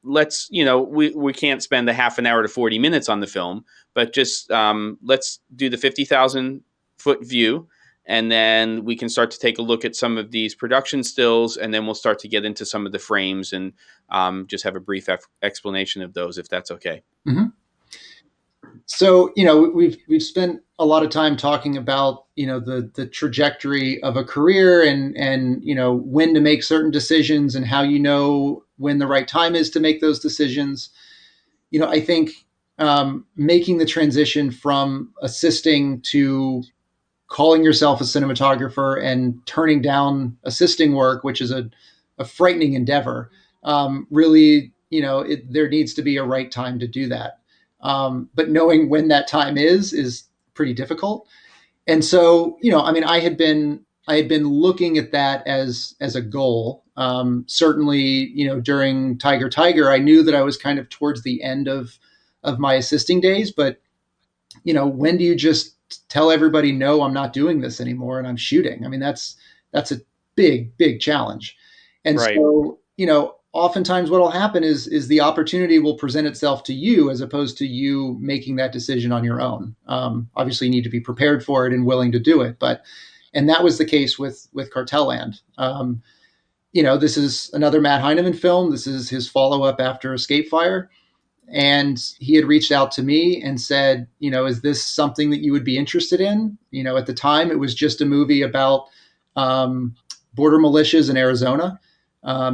Speaker 1: let's, we can't spend a half an hour to 40 minutes on the film, but just let's do the 50,000-foot view, and then we can start to take a look at some of these production stills, and then we'll start to get into some of the frames and just have a brief explanation of those, if that's okay.
Speaker 2: Mm-hmm. So, we've spent a lot of time talking about, the trajectory of a career and, when to make certain decisions and how, when the right time is to make those decisions. I think making the transition from assisting to calling yourself a cinematographer and turning down assisting work, which is a frightening endeavor, really, there needs to be a right time to do that. But knowing when that time is pretty difficult. And so, I mean, I had been looking at that as a goal. Certainly, during Tiger, I knew that I was kind of towards the end of my assisting days. But when do you just tell everybody, no, I'm not doing this anymore and I'm shooting? I mean, that's a big challenge. And
Speaker 1: Right.
Speaker 2: so, oftentimes what will happen is the opportunity will present itself to you as opposed to you making that decision on your own. Obviously, you need to be prepared for it and willing to do it. And that was the case with Cartel Land. This is another Matt Heineman film. This is his follow up after Escape Fire. And he had reached out to me and said, is this something that you would be interested in? At the time, it was just a movie about border militias in Arizona.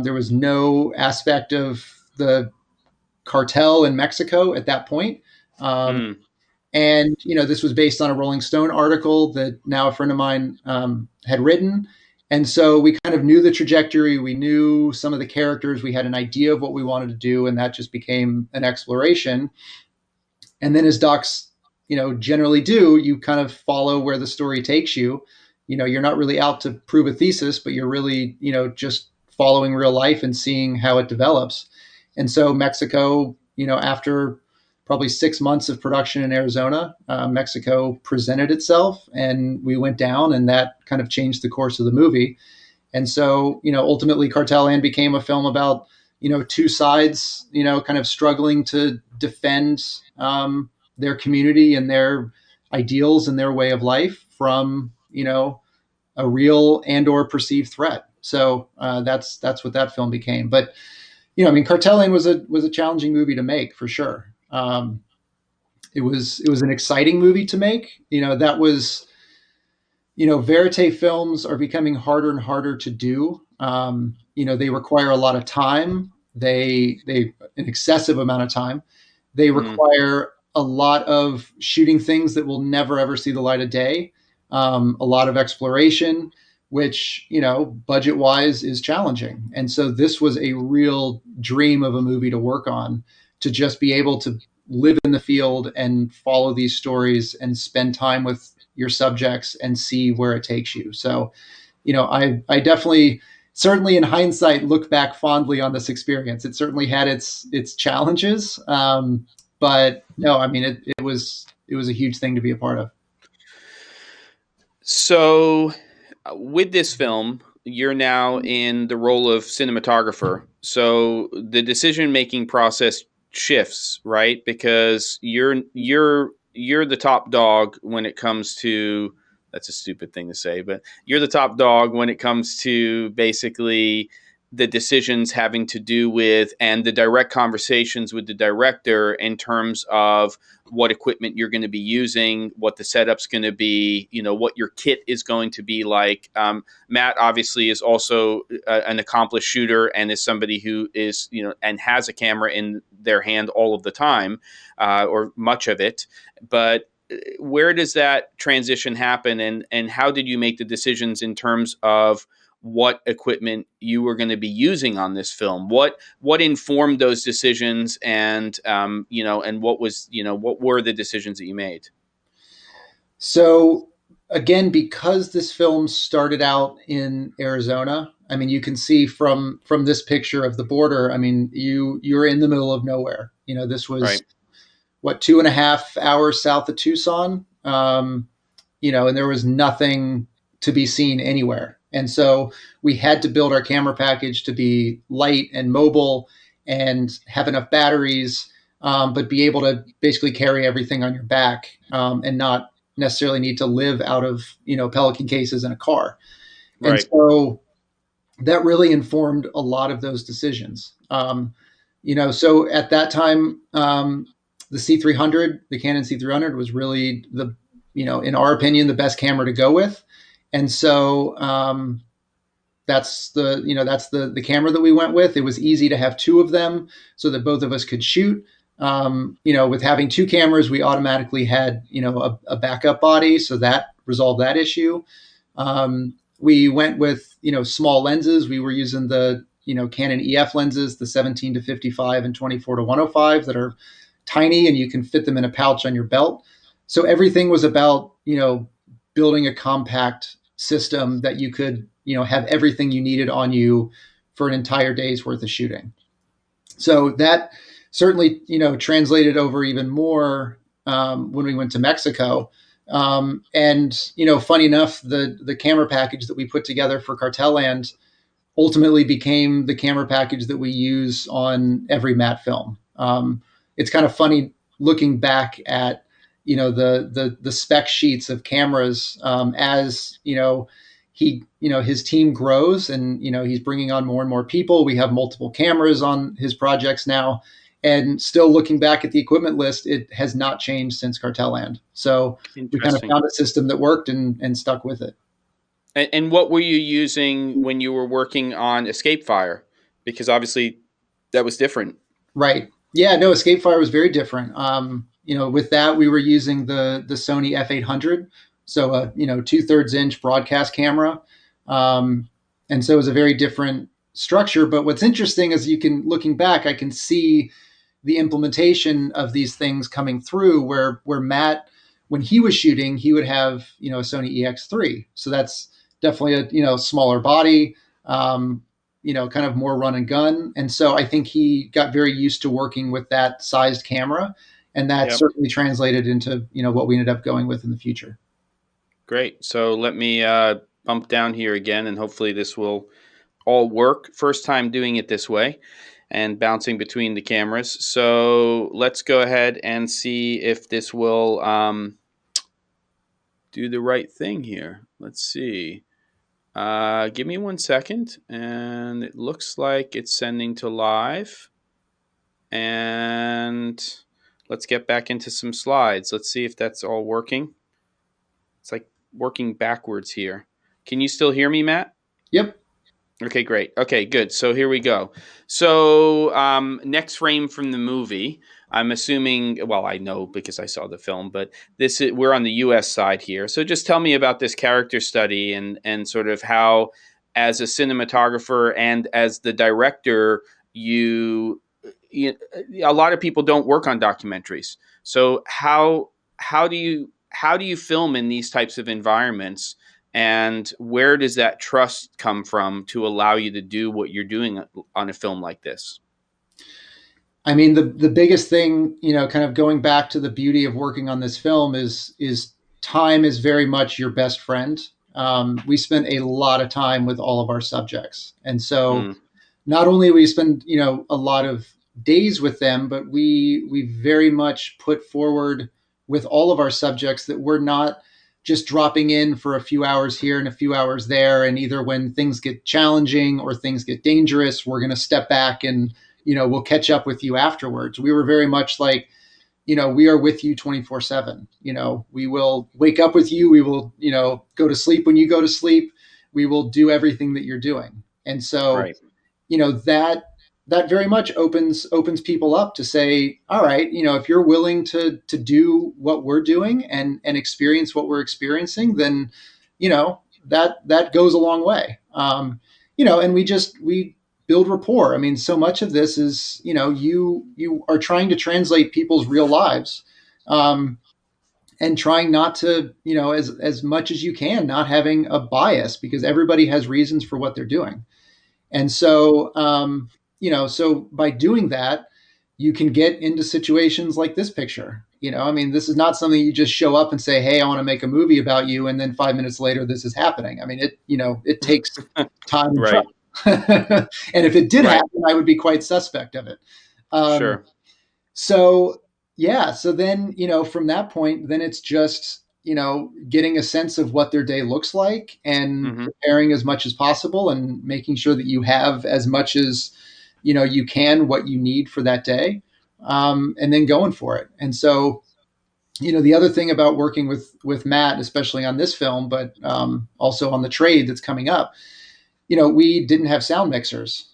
Speaker 2: There was no aspect of the cartel in Mexico at that point. Um,
Speaker 1: Mm.
Speaker 2: and, this was based on a Rolling Stone article that now a friend of mine had written. And so we kind of knew the trajectory. We knew some of the characters. We had an idea of what we wanted to do. And that just became an exploration. And then as docs, generally do, you kind of follow where the story takes you. You're not really out to prove a thesis, but you're really, just following real life and seeing how it develops. And so Mexico, after probably 6 months of production in Arizona, Mexico presented itself and we went down, and that kind of changed the course of the movie. And so, ultimately Cartel Land became a film about, two sides, kind of struggling to defend their community and their ideals and their way of life from, a real and or perceived threat. So that's what that film became. But, I mean, Cartel Land was a challenging movie to make for sure. It was an exciting movie to make. That was, verite films are becoming harder and harder to do. They require a lot of time. They an excessive amount of time. They
Speaker 1: Mm.
Speaker 2: require a lot of shooting things that will never ever see the light of day. A lot of exploration, which budget wise is challenging. And so this was a real dream of a movie to work on, to just be able to live in the field and follow these stories and spend time with your subjects and see where it takes you. So, I definitely, certainly in hindsight, look back fondly on this experience. It certainly had its challenges, but no, I mean, it was a huge thing to be a part of.
Speaker 1: So, with this film, you're now in the role of cinematographer. So the decision making process shifts, right? Because you're the top dog when it comes to, that's a stupid thing to say, but you're the top dog when it comes to basically the decisions having to do with and the direct conversations with the director in terms of what equipment you're going to be using, what the setup's going to be, what your kit is going to be like. Matt obviously is also an accomplished shooter and is somebody who is, and has a camera in their hand all of the time, or much of it. But where does that transition happen, and how did you make the decisions in terms of what equipment you were going to be using on this film? What informed those decisions, and and what were the decisions that you made?
Speaker 2: So again, because this film started out in Arizona, I mean, you can see from this picture of the border. I mean, you're in the middle of nowhere. This was
Speaker 1: Right,
Speaker 2: what, 2.5 hours south of Tucson. And there was nothing to be seen anywhere. And so we had to build our camera package to be light and mobile and have enough batteries, but be able to basically carry everything on your back, and not necessarily need to live out of Pelican cases in a car. And
Speaker 1: right,
Speaker 2: so that really informed a lot of those decisions. So at that time, the C300, the Canon C300, was really in our opinion, the best camera to go with. And so that's the camera that we went with. It was easy to have two of them so that both of us could shoot. With having two cameras, we automatically had a backup body, so that resolved that issue. We went with small lenses. We were using the Canon EF lenses, the 17 to 55 and 24 to 105, that are tiny and you can fit them in a pouch on your belt. So everything was about building a compact system that you could have everything you needed on you for an entire day's worth of shooting. So that certainly translated over even more when we went to Mexico. And funny enough, the camera package that we put together for Cartel Land ultimately became the camera package that we use on every Matt film. It's kind of funny looking back at the spec sheets of cameras, as his team grows, and he's bringing on more and more people. We have multiple cameras on his projects now, and still looking back at the equipment list, it has not changed since Cartel Land. So we kind of
Speaker 1: interesting.
Speaker 2: found a system that worked and stuck with it.
Speaker 1: And what were you using when you were working on Escape Fire? Because obviously that was different.
Speaker 2: Right. Yeah, no, Escape Fire was very different. With that, we were using the Sony F800, so a 2/3 inch broadcast camera, and so it was a very different structure. But what's interesting is looking back, I can see the implementation of these things coming through. Where Matt, when he was shooting, he would have a Sony EX3, so that's definitely a smaller body. Kind of more run and gun. And so I think he got very used to working with that sized camera. And that
Speaker 1: Yep.
Speaker 2: certainly translated into, what we ended up going with in the future.
Speaker 1: Great. So let me bump down here again, and hopefully this will all work. First time doing it this way and bouncing between the cameras. So let's go ahead and see if this will do the right thing here. Let's see. Give me 1 second, and it looks like it's sending to live. And let's get back into some slides. Let's see if that's all working. It's like working backwards here. Can you still hear me, Matt?
Speaker 2: Yep.
Speaker 1: Okay, great. Okay, good. So here we go. So next frame from the movie. I'm assuming. Well, I know because I saw the film, but we're on the U.S. side here. So just tell me about this character study and sort of how, as a cinematographer and as the director, you you, a lot of people don't work on documentaries. So how do you film in these types of environments, and where does that trust come from to allow you to do what you're doing on a film like this?
Speaker 2: I mean, the biggest thing, kind of going back to the beauty of working on this film is time is very much your best friend. We spent a lot of time with all of our subjects, and so
Speaker 1: Mm,
Speaker 2: not only we spend a lot of days with them, but we very much put forward with all of our subjects that we're not just dropping in for a few hours here and a few hours there, and either when things get challenging or things get dangerous, we're going to step back and we'll catch up with you afterwards. We were very much like, we are with you 24/7. We will wake up with you, we will go to sleep when you go to sleep, we will do everything that you're doing. And so
Speaker 1: right.
Speaker 2: that very much opens people up to say, all right, if you're willing to do what we're doing and experience what we're experiencing, then that goes a long way. And we build rapport. I mean, so much of this is you are trying to translate people's real lives, um, and trying not to, as much as you can, not having a bias, because everybody has reasons for what they're doing. And so, so by doing that, you can get into situations like this picture. I mean, this is not something you just show up and say, "Hey, I want to make a movie about you," and then 5 minutes later, this is happening. I mean, it takes time and trust.
Speaker 1: Right.
Speaker 2: And if it did
Speaker 1: Right.
Speaker 2: happen, I would be quite suspect of it. Um,
Speaker 1: Sure.
Speaker 2: so yeah, so then from that point, then it's just getting a sense of what their day looks like and
Speaker 1: Hmm.
Speaker 2: preparing as much as possible and making sure that you have as much as you can, what you need for that day, and then going for it. And so the other thing about working with Matt, especially on this film, but also on the trade that's coming up, we didn't have sound mixers.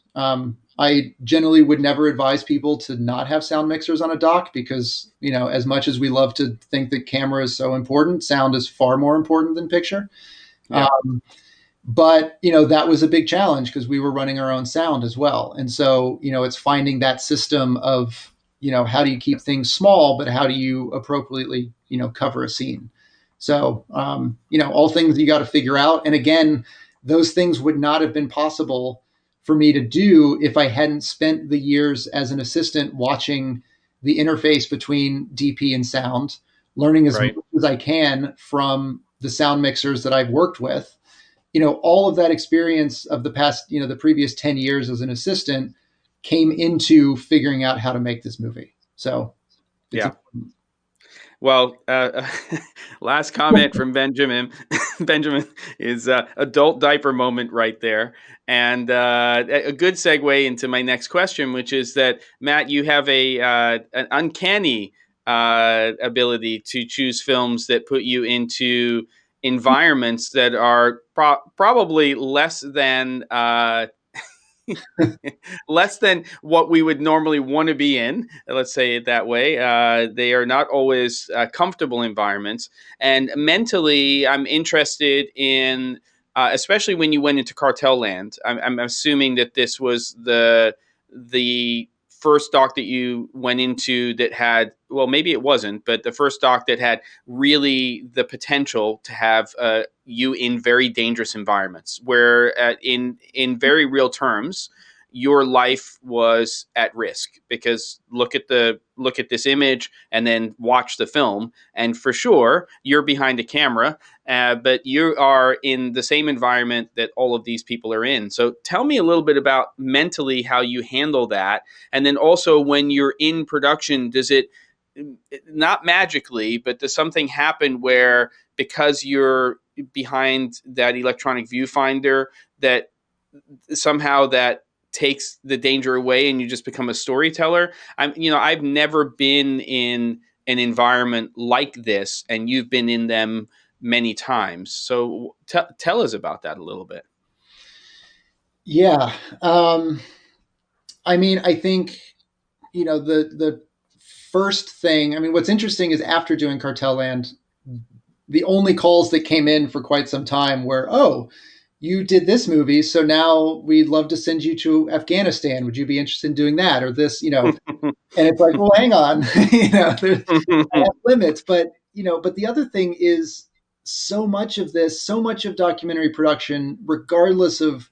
Speaker 2: I generally would never advise people to not have sound mixers on a doc because, as much as we love to think that camera is so important, sound is far more important than picture.
Speaker 1: Yeah.
Speaker 2: Um, but, that was a big challenge because we were running our own sound as well. And so, it's finding that system of, how do you keep things small, but how do you appropriately, cover a scene? So, all things you got to figure out. And again, those things would not have been possible for me to do if I hadn't spent the years as an assistant watching the interface between DP and sound, learning as much
Speaker 1: Right.
Speaker 2: as I can from the sound mixers that I've worked with. All of that experience of the past, the previous 10 years as an assistant came into figuring out how to make this movie. So it's
Speaker 1: Yeah. Well, last comment from Benjamin. Benjamin is adult diaper moment right there, and a good segue into my next question, which is that Matt, you have an uncanny ability to choose films that put you into environments that are probably less than what we would normally want to be in. Let's say it that way. They are not always comfortable environments. And mentally, I'm interested in, especially when you went into Cartel Land. I'm assuming that this was the first doc that you went into that had, well, maybe it wasn't, but the first doc that had really the potential to have you in very dangerous environments, where in very real terms, your life was at risk. Because look at this image and then watch the film, and for sure you're behind a camera, but you are in the same environment that all of these people are in. So tell me a little bit about mentally how you handle that, and then also when you're in production, does it, not magically, but does something happen where, because you're behind that electronic viewfinder, that somehow that takes the danger away and you just become a storyteller? I've never been in an environment like this, and you've been in them many times. So tell us about that a little bit.
Speaker 2: Yeah. I mean, I think, the first thing, I mean, what's interesting is after doing Cartel Land, the only calls that came in for quite some time were, oh, you did this movie, so now we'd love to send you to Afghanistan. Would you be interested in doing that or this? And it's like, well, hang on, I have limits, but but the other thing is so much of documentary production, regardless of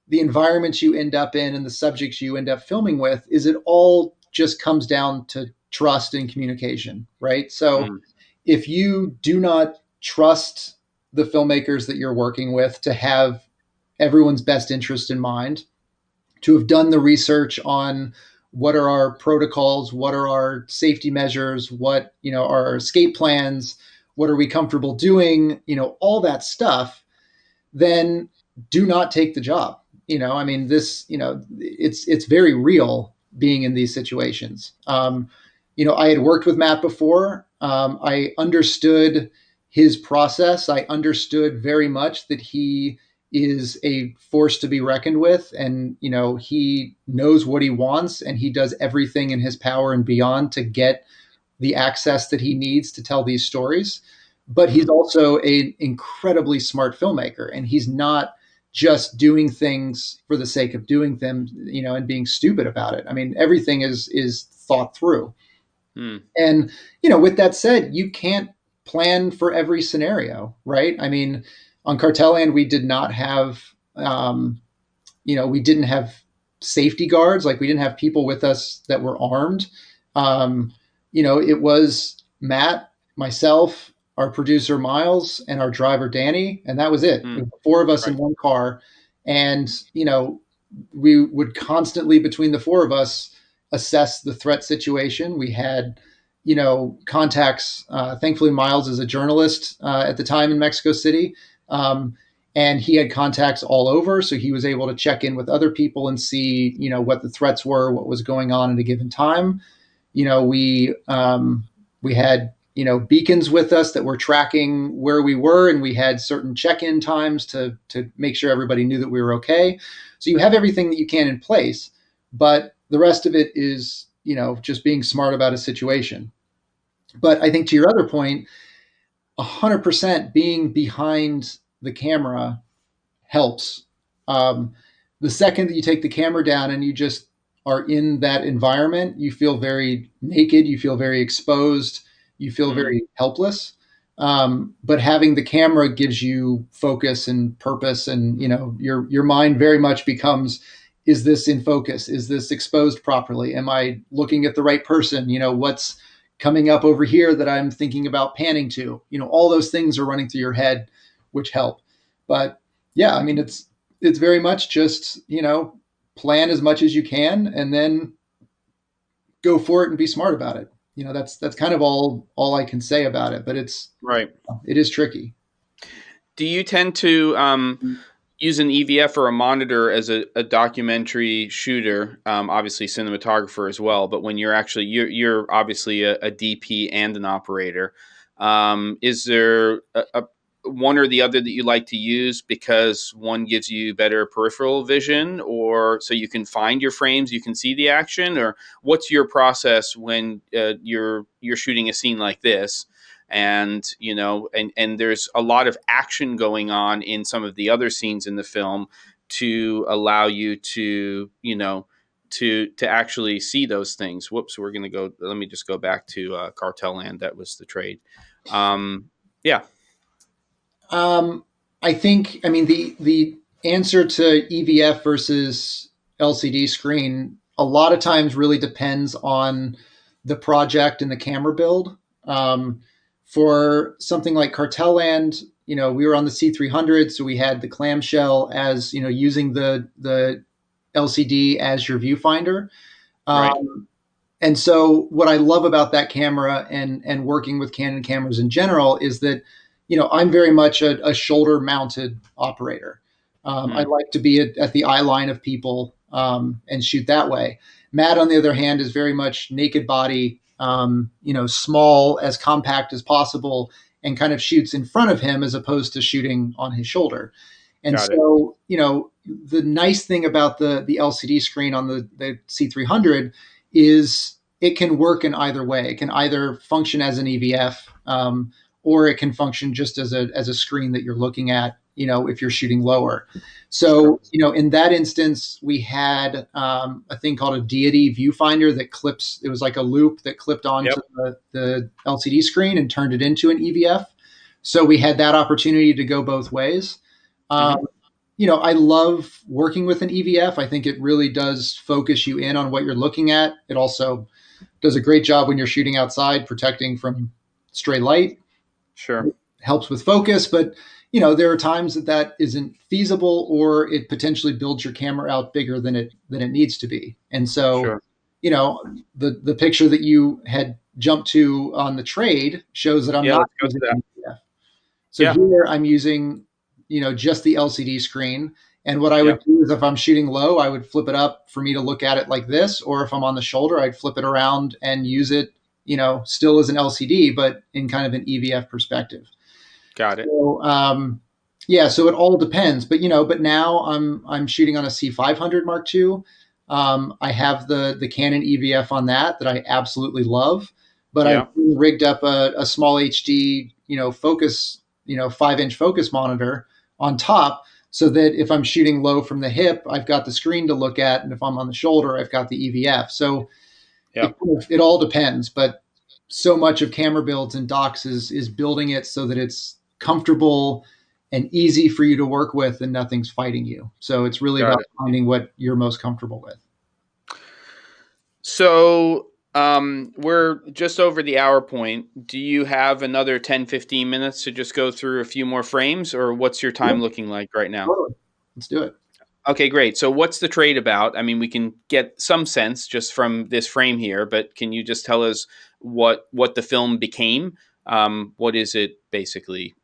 Speaker 2: the environments you end up in and the subjects you end up filming with, is it all just comes down to trust and communication, right? So
Speaker 1: Mm,
Speaker 2: if you do not trust the filmmakers that you're working with to have everyone's best interest in mind, to have done the research on what are our protocols, what are our safety measures, what are our escape plans, what are we comfortable doing, all that stuff, then do not take the job. I mean, this, it's very real being in these situations. I had worked with Matt before. I understood his process. I understood very much that he is a force to be reckoned with, and he knows what he wants, and he does everything in his power and beyond to get the access that he needs to tell these stories. But he's
Speaker 1: mm,
Speaker 2: also an incredibly smart filmmaker, and he's not just doing things for the sake of doing them, and being stupid about it. I mean, everything is thought through.
Speaker 1: mm,
Speaker 2: And with that said, you can't plan for every scenario, right? I mean, on Cartel Land, we did not have, we didn't have safety guards. Like we didn't have people with us that were armed. Um, it was Matt, myself, our producer Miles, and our driver Danny, and that was it. It
Speaker 1: mm,
Speaker 2: was the four of us in
Speaker 1: right.
Speaker 2: one car, and we would constantly between the four of us assess the threat situation. We had contacts. Thankfully, Miles is a journalist at the time in Mexico City. And he had contacts all over, so he was able to check in with other people and see what the threats were, what was going on at a given time. We had beacons with us that were tracking where we were, and we had certain check-in times to make sure everybody knew that we were okay. So you have everything that you can in place, but the rest of it is just being smart about a situation. But I think to your other point, 100% being behind the camera helps. Um, the second that you take the camera down and you just are in that environment, you feel very naked, you feel very exposed, you feel
Speaker 1: Mm,
Speaker 2: very helpless. But having the camera gives you focus and purpose, and your mind very much becomes: is this in focus? Is this exposed properly? Am I looking at the right person? What's coming up over here that I'm thinking about panning to? All those things are running through your head, which help. But yeah, I mean, it's very much just plan as much as you can and then go for it and be smart about it. That's kind of all I can say about it. But
Speaker 1: right.
Speaker 2: it is tricky.
Speaker 1: Do you tend to use an EVF or a monitor as a documentary shooter? Obviously, cinematographer as well. But when you're obviously a DP and an operator. Is there a one or the other that you like to use because one gives you better peripheral vision, or so you can find your frames, you can see the action, or what's your process when you're shooting a scene like this? And and there's a lot of action going on in some of the other scenes in the film to allow you to to actually see those things. Whoops, we're gonna go. Let me just go back to Cartel Land. That was the trade. Yeah.
Speaker 2: Um, I think, I mean, the answer to EVF versus LCD screen a lot of times really depends on the project and the camera build. Um, for something like Cartel Land, we were on the C300, so we had the clamshell as using the LCD as your viewfinder.
Speaker 1: Right.
Speaker 2: Um, and so what I love about that camera and working with Canon cameras in general is that, I'm very much a shoulder mounted operator. I
Speaker 1: Mm,
Speaker 2: like to be at the eye line of people and shoot that way. Matt, on the other hand, is very much naked body, small, as compact as possible, and kind of shoots in front of him as opposed to shooting on his shoulder. And
Speaker 1: got it.
Speaker 2: so, the nice thing about the LCD screen on the C300 is it can work in either way. It can either function as an EVF, or it can function just as a screen that you're looking at if you're shooting lower.
Speaker 1: Sure.
Speaker 2: So, in that instance, we had a thing called a deity viewfinder that clips. It was like a loop that clipped onto
Speaker 1: Yep.
Speaker 2: the LCD screen and turned it into an EVF. So we had that opportunity to go both ways.
Speaker 1: Hmm.
Speaker 2: Um, I love working with an EVF. I think it really does focus you in on what you're looking at. It also does a great job when you're shooting outside, protecting from stray light.
Speaker 1: Sure.
Speaker 2: It helps with focus, but there are times that isn't feasible, or it potentially builds your camera out bigger than it needs to be. And so,
Speaker 1: Sure.
Speaker 2: you know, the picture that you had jumped to on the trade shows that I'm
Speaker 1: Yeah.
Speaker 2: not
Speaker 1: Let's go to
Speaker 2: using
Speaker 1: that.
Speaker 2: an EVF. So
Speaker 1: Yeah.
Speaker 2: here I'm using, just the LCD screen. And what I would
Speaker 1: Yep.
Speaker 2: do is if I'm shooting low, I would flip it up for me to look at it like this. Or if I'm on the shoulder, I'd flip it around and use it, still as an LCD, but in kind of an EVF perspective.
Speaker 1: Got it.
Speaker 2: So, yeah, so it all depends. But now I'm shooting on a C500 Mark II. I have the Canon EVF on that I absolutely love, but I've
Speaker 1: Yeah.
Speaker 2: rigged up a small HD, focus, 5-inch focus monitor on top, so that if I'm shooting low from the hip, I've got the screen to look at, and if I'm on the shoulder, I've got the EVF. So
Speaker 1: Yeah.
Speaker 2: it all depends, but so much of camera builds and docs is building it so that it's comfortable and easy for you to work with, and nothing's fighting you. So it's really
Speaker 1: Got
Speaker 2: about
Speaker 1: it.
Speaker 2: finding what you're most comfortable with.
Speaker 1: So we're just over the hour point. Do you have another 10, 15 minutes to just go through a few more frames, or what's your
Speaker 2: Yeah,
Speaker 1: time looking like right now?
Speaker 2: totally. Let's do it.
Speaker 1: Okay, great. So what's the trade about? I mean, we can get some sense just from this frame here, but can you just tell us what the film became? What is it basically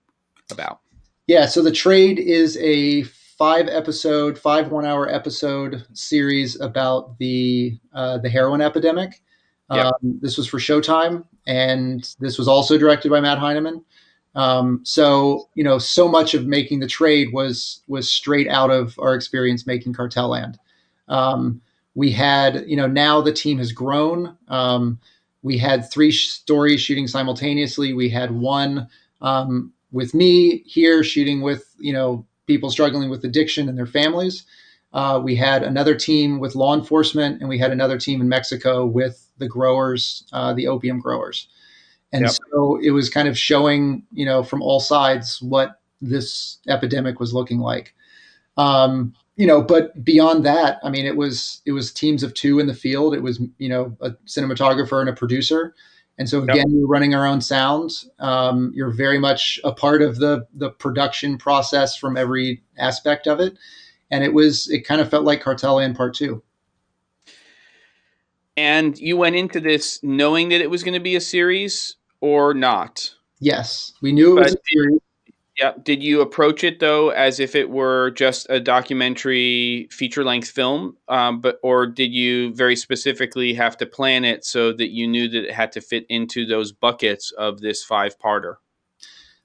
Speaker 1: about?
Speaker 2: Yeah, so the trade is a 5 1-hour episode series about the heroin epidemic.
Speaker 1: Yep.
Speaker 2: This was for Showtime, and this was also directed by Matt Heineman. So so much of making the trade was straight out of our experience making Cartel Land. We had, now the team has grown. We had 3 stories shooting simultaneously. We had one with me here shooting with people struggling with addiction and their families. We had another team with law enforcement, and we had another team in Mexico with the growers, the opium growers. And
Speaker 1: Yep.
Speaker 2: so it was kind of showing, from all sides what this epidemic was looking like. But beyond that, I mean, it was teams of 2 in the field. It was, a cinematographer and a producer. And so
Speaker 1: Yep.
Speaker 2: again, we're running our own sounds. You're very much a part of the production process from every aspect of it. And it kind of felt like Cartel Land Part 2.
Speaker 1: And you went into this knowing that it was going to be a series or not?
Speaker 2: Yes, we knew it was
Speaker 1: But
Speaker 2: a series.
Speaker 1: yeah, did you approach it though as if it were just a documentary feature-length film, or did you very specifically have to plan it so that you knew that it had to fit into those buckets of this five-parter?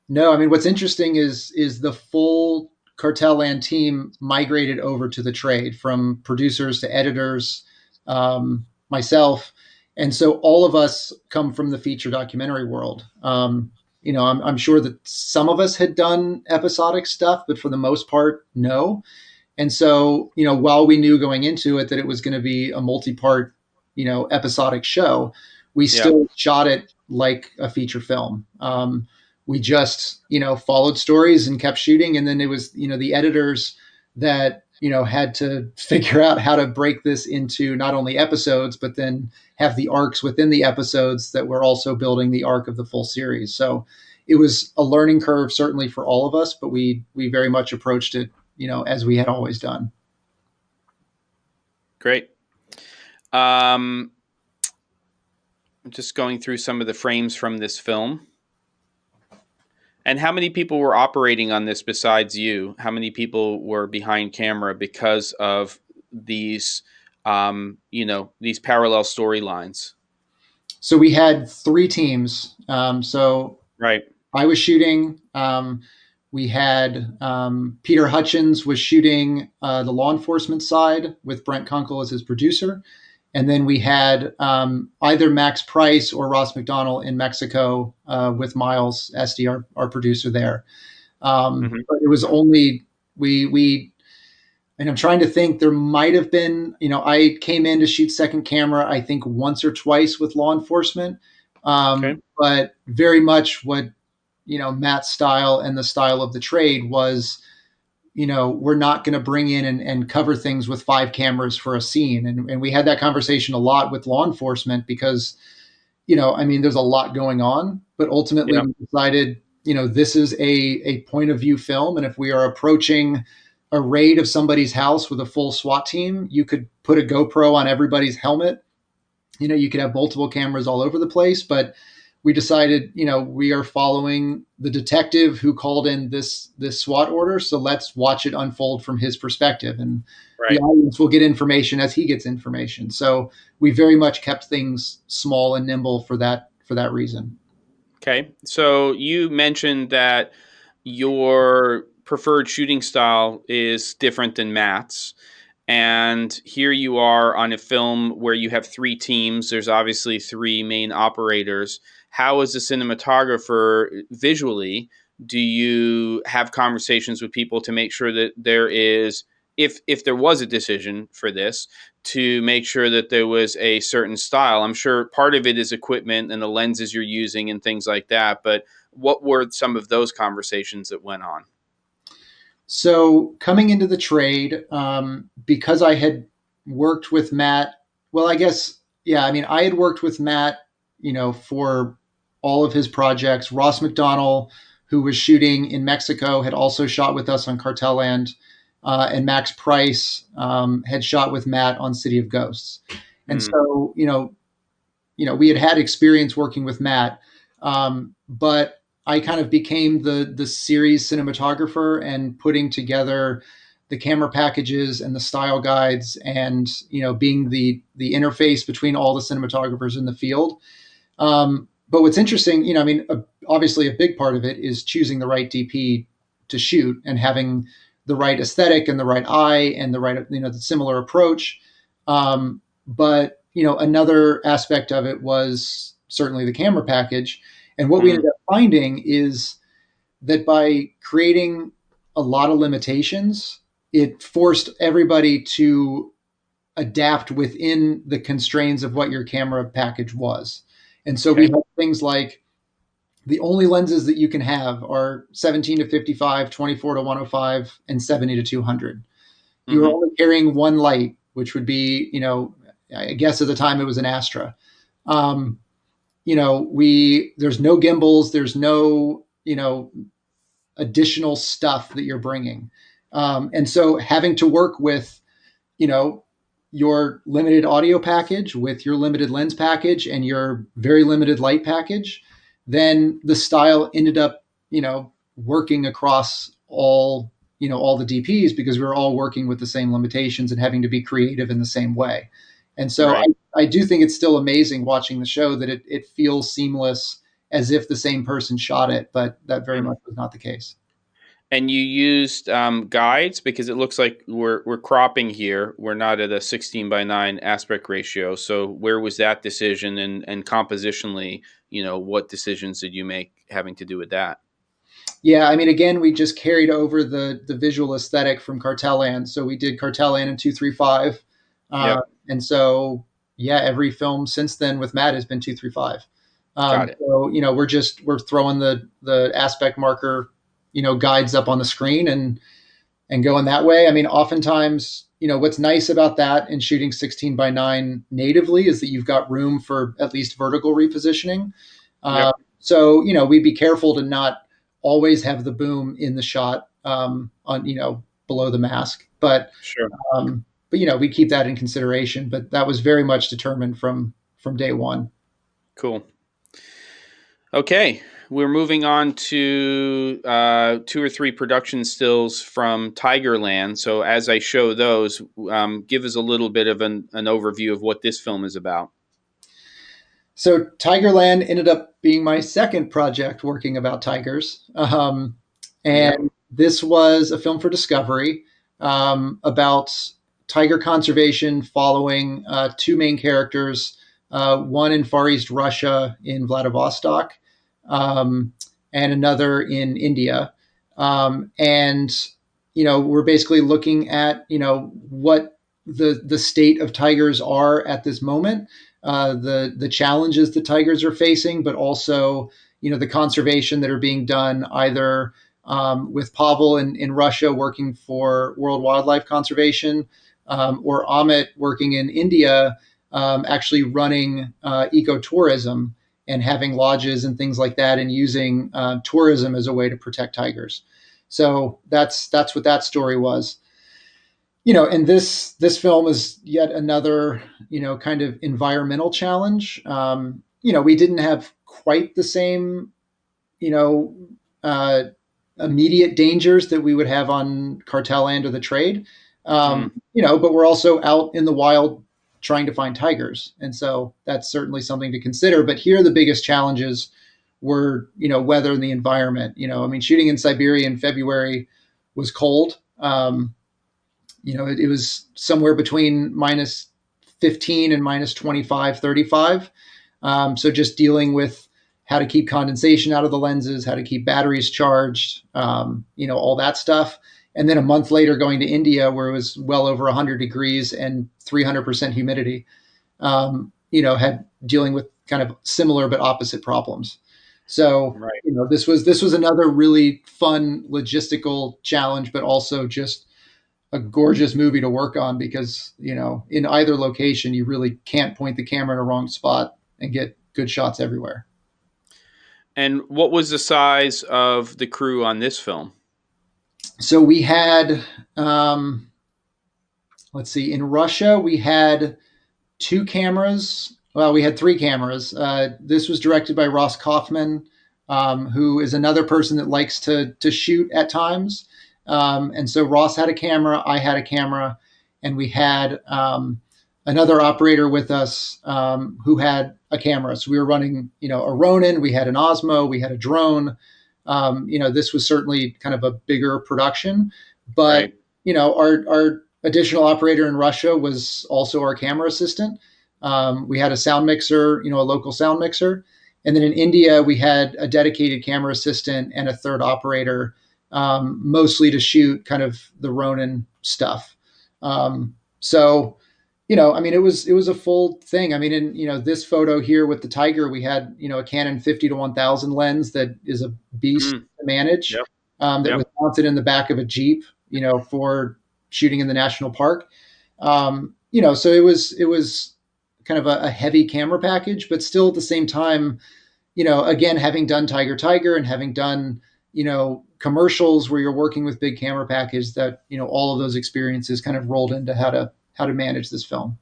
Speaker 2: No, I mean, what's interesting is the full Cartel Land team migrated over to the trade, from producers to editors, myself, and so all of us come from the feature documentary world. I'm sure that some of us had done episodic stuff, but for the most part, no. And so, while we knew going into it that it was going to be a multi-part, episodic show, we
Speaker 1: Yeah.
Speaker 2: still shot it like a feature film. We just, followed stories and kept shooting. And then it was, the editors that, had to figure out how to break this into not only episodes, but then have the arcs within the episodes that were also building the arc of the full series. So it was a learning curve, certainly for all of us, but we very much approached it, as we had always done.
Speaker 1: Great. I'm just going through some of the frames from this film. And how many people were operating on this besides you? How many people were behind camera because of these, these parallel storylines?
Speaker 2: So we had 3 teams. So
Speaker 1: Right.
Speaker 2: I was shooting. We had Peter Hutchins was shooting the law enforcement side with Brent Kunkel as his producer. And then we had either Max Price or Ross McDonald in Mexico with Miles Esty, our producer there.
Speaker 1: Hmm.
Speaker 2: But it was only we and I'm trying to think. There might have been, I came in to shoot second camera, I think once or twice with law enforcement,
Speaker 1: Okay.
Speaker 2: but very much what Matt's style and the style of the trade was. We're not going to bring in and cover things with 5 cameras for a scene, and we had that conversation a lot with law enforcement because I mean, there's a lot going on, but ultimately
Speaker 1: Yeah.
Speaker 2: we decided, this is a point of view film. And if we are approaching a raid of somebody's house with a full SWAT team, you could put a GoPro on everybody's helmet. You could have multiple cameras all over the place, but we decided, we are following the detective who called in this SWAT order. So let's watch it unfold from his perspective. And the
Speaker 1: Right.
Speaker 2: audience will get information as he gets information. So we very much kept things small and nimble for that reason.
Speaker 1: Okay. So you mentioned that your preferred shooting style is different than Matt's. And here you are on a film where you have 3 teams. There's obviously 3 main operators. How, as a cinematographer, visually, do you have conversations with people to make sure that there is, if there was a decision for this, to make sure that there was a certain style? I'm sure part of it is equipment and the lenses you're using and things like that. But what were some of those conversations that went on?
Speaker 2: So coming into the trade, because I had worked with Matt, well, I guess, yeah, I mean, I had worked with Matt, for all of his projects. Ross McDonald, who was shooting in Mexico, had also shot with us on Cartel Land, and Max Price had shot with Matt on City of Ghosts. And
Speaker 1: Mm,
Speaker 2: so, we had experience working with Matt, but I kind of became the series cinematographer and putting together the camera packages and the style guides, and being the interface between all the cinematographers in the field. But what's interesting, I mean, obviously a big part of it is choosing the right DP to shoot and having the right aesthetic and the right eye and the right, the similar approach. But another aspect of it was certainly the camera package. And what we ended
Speaker 1: mm,
Speaker 2: up finding is that by creating a lot of limitations, it forced everybody to adapt within the constraints of what your camera package was. And so we
Speaker 1: okay.
Speaker 2: have things like the only lenses that you can have are 17 to 55, 24 to 105, and 70 to 200. You're
Speaker 1: Hmm.
Speaker 2: only carrying one light, which would be, I guess at the time it was an Astra. Um, there's no gimbals, there's no, additional stuff that you're bringing. And so having to work with, you know, your limited audio package with your limited lens package and your very limited light package, then the style ended up, working across all the DPs because we were all working with the same limitations and having to be creative in the same way. And so
Speaker 1: Right.
Speaker 2: I do think it's still amazing watching the show that it feels seamless as if the same person shot it, but that very
Speaker 1: Mm.
Speaker 2: much was not the case.
Speaker 1: And you used guides because it looks like we're cropping here. We're not at a 16:9 aspect ratio. So where was that decision, and compositionally, what decisions did you make having to do with that?
Speaker 2: Yeah, I mean, again, we just carried over the visual aesthetic from Cartel Land. So we did Cartel Land in 235, uh,
Speaker 1: Yep.
Speaker 2: and so yeah, every film since then with Matt has been 235.
Speaker 1: Got it.
Speaker 2: So we're throwing the aspect marker, guides up on the screen and going that way. I mean, oftentimes, what's nice about that in shooting 16:9 natively is that you've got room for at least vertical repositioning. Uh,
Speaker 1: Yep.
Speaker 2: so we'd be careful to not always have the boom in the shot, on below the mask,
Speaker 1: Sure.
Speaker 2: we keep that in consideration. But that was very much determined from day one.
Speaker 1: Cool. Okay, we're moving on to 2 or 3 production stills from Tigerland. So as I show those, give us a little bit of an overview of what this film is about.
Speaker 2: So Tigerland ended up being my second project working about tigers.
Speaker 1: Yep.
Speaker 2: And this was a film for Discovery, about tiger conservation following 2 main characters, one in Far East Russia in Vladivostok, um, and another in India. And we're basically looking at what the state of tigers are at this moment, the challenges the tigers are facing, but also the conservation that are being done either with Pavel in Russia working for World Wildlife Conservation, or Amit working in India, actually running ecotourism and having lodges and things like that, and using tourism as a way to protect tigers. So that's what that story was. And this film is yet another kind of environmental challenge. We didn't have quite the same you know uh, immediate dangers that we would have on Cartel Land or the Trade.
Speaker 1: Mm.
Speaker 2: But we're also out in the wild trying to find tigers, and so that's certainly something to consider. But here, the biggest challenges were weather and the environment. I mean, shooting in Siberia in February was cold. It was somewhere between minus 15 and minus 25, 35. So just dealing with how to keep condensation out of the lenses, how to keep batteries charged, all that stuff. And then a month later, going to India, where it was well over 100 degrees and 300% humidity, had dealing with kind of similar but opposite problems. So,
Speaker 1: Right.
Speaker 2: This was another really fun logistical challenge, but also just a gorgeous movie to work on, because in either location you really can't point the camera in a wrong spot and get good shots everywhere.
Speaker 1: And what was the size of the crew on this film?
Speaker 2: So we had, let's see, in Russia we had two cameras. Well, we had three cameras. This was directed by Ross Kauffman, who is another person that likes to shoot at times. And so Ross had a camera, I had a camera, and we had another operator with us who had a camera. So we were running, a Ronin, we had an Osmo, we had a drone. This was certainly kind of a bigger production, but
Speaker 1: Right.
Speaker 2: our additional operator in Russia was also our camera assistant. We had a sound mixer, a local sound mixer. And then in India, we had a dedicated camera assistant and a third operator, mostly to shoot kind of the Ronin stuff. So, I mean, it was a full thing. I mean, in this photo here with the tiger, we had a Canon 50-1000 lens that is a beast
Speaker 1: Mm.
Speaker 2: to manage.
Speaker 1: Yep.
Speaker 2: That was
Speaker 1: Yep.
Speaker 2: mounted in the back of a Jeep, for shooting in the national park. So it was kind of a heavy camera package, but still at the same time, again, having done Tiger and having done, commercials where you're working with big camera package, that, all of those experiences kind of rolled into how to manage this film.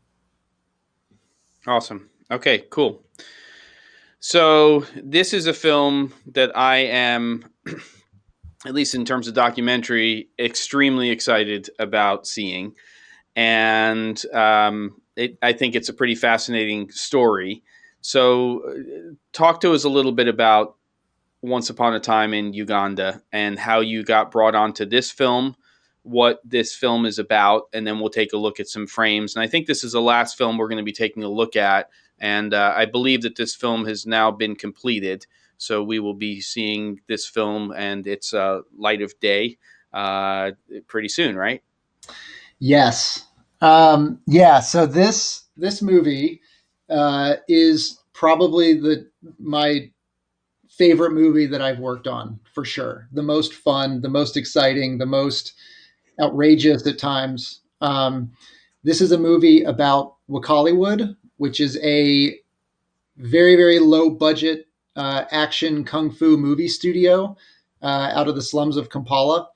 Speaker 1: Awesome. Okay, cool. So this is a film that I am, at least in terms of documentary, extremely excited about seeing. And I think it's a pretty fascinating story. So, talk to us a little bit about Once Upon a Time in Uganda and how you got brought onto this film, what this film is about, and then we'll take a look at some frames. And I think this is the last film we're going to be taking a look at. And I believe that this film has now been completed. So we will be seeing this film and its light of day pretty soon, right?
Speaker 2: Yes. Yeah. So this movie is probably my favorite movie that I've worked on, for sure. The most fun, the most exciting, the most outrageous at times. This is a movie about Wakaliwood, which is a very, very low budget action kung fu movie studio out of the slums of Kampala,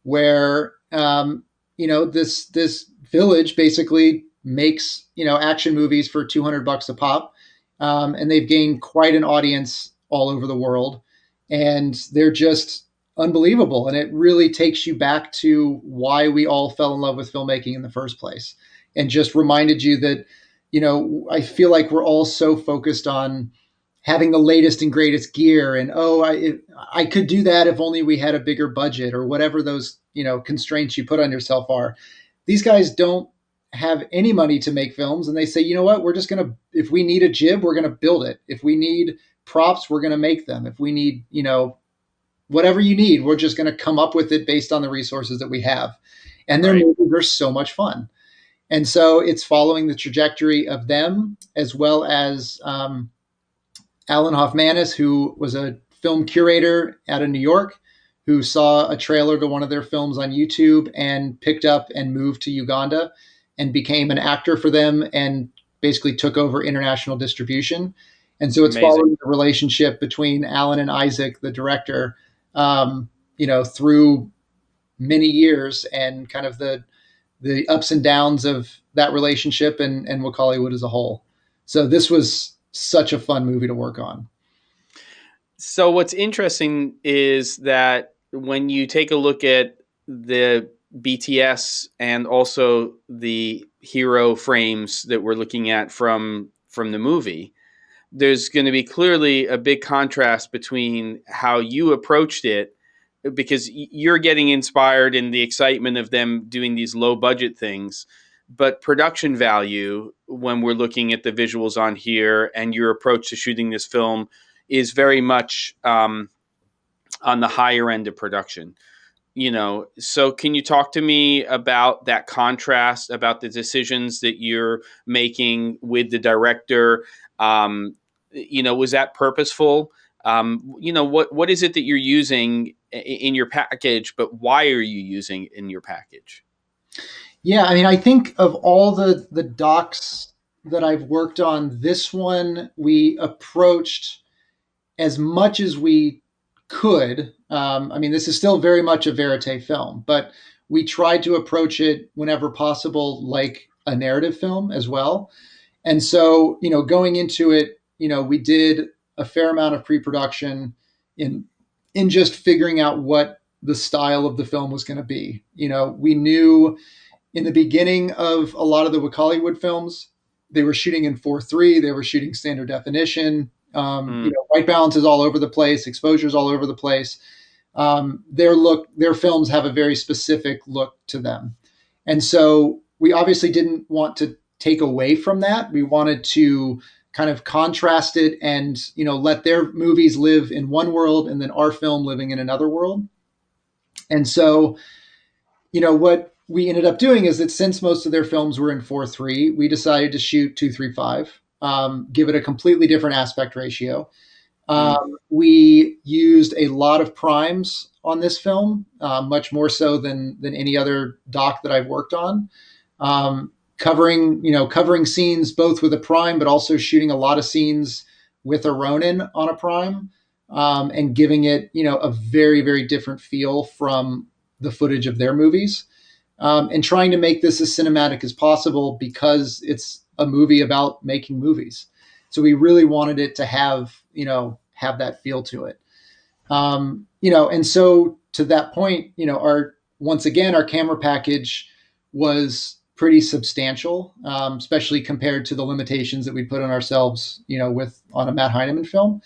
Speaker 2: where this village basically makes action movies for $200 a pop, and they've gained quite an audience all over the world, and they're just unbelievable. And it really takes you back to why we all fell in love with filmmaking in the first place, and just reminded you that I feel like we're all so focused on having the latest and greatest gear, and I could do that if only we had a bigger budget, or whatever those constraints you put on yourself are. These guys don't have any money to make films, and they say, what, we're just gonna, if we need a jib, we're gonna build it. If we need props, we're gonna make them. If we need whatever you need, we're just going to come up with it based on the resources that we have. And their
Speaker 1: Right.
Speaker 2: movies are so much fun. And so it's following the trajectory of them, as well as Alan Hoffmanis, who was a film curator out of New York, who saw a trailer to one of their films on YouTube and picked up and moved to Uganda and became an actor for them and basically took over international distribution. And so it's
Speaker 1: Amazing.
Speaker 2: following the relationship between Alan and Isaac, the director, through many years, and kind of the ups and downs of that relationship and Hollywood as a whole. So this was such a fun movie to work on.
Speaker 1: So what's interesting is that when you take a look at the BTS and also the hero frames that we're looking at from the movie, there's going to be clearly a big contrast between how you approached it, because you're getting inspired in the excitement of them doing these low budget things, but production value, when we're looking at the visuals on here and your approach to shooting this film, is very much on the higher end of production. So can you talk to me about that contrast, about the decisions that you're making with the director? Was that purposeful? What is it that you're using in your package, but why are you using it in your package?
Speaker 2: Yeah, I mean, I think of all the docs that I've worked on, this one we approached as much as we could. I mean, this is still very much a verite film, but we tried to approach it whenever possible like a narrative film as well. And so, going into it, we did a fair amount of pre-production in just figuring out what the style of the film was going to be. We knew in the beginning of a lot of the Hollywood films, they were shooting in 4:3, they were shooting standard definition.
Speaker 1: Mm,
Speaker 2: White balance is all over the place, exposures all over the place. Their films have a very specific look to them, and so we obviously didn't want to take away from that. We wanted to kind of contrast it and let their movies live in one world and then our film living in another world. And so what we ended up doing is that since most of their films were in 4:3, we decided to shoot 2:3:5, give it a completely different aspect ratio.
Speaker 1: mm,
Speaker 2: We used a lot of primes on this film, much more so than any other doc that I've worked on. Covering scenes both with a prime, but also shooting a lot of scenes with a Ronin on a prime, and giving it a very very different feel from the footage of their movies, and trying to make this as cinematic as possible because it's a movie about making movies. So we really wanted it to have that feel to it. And so to that point, our camera package was pretty substantial, especially compared to the limitations that we put on ourselves, on a Matt Heineman film.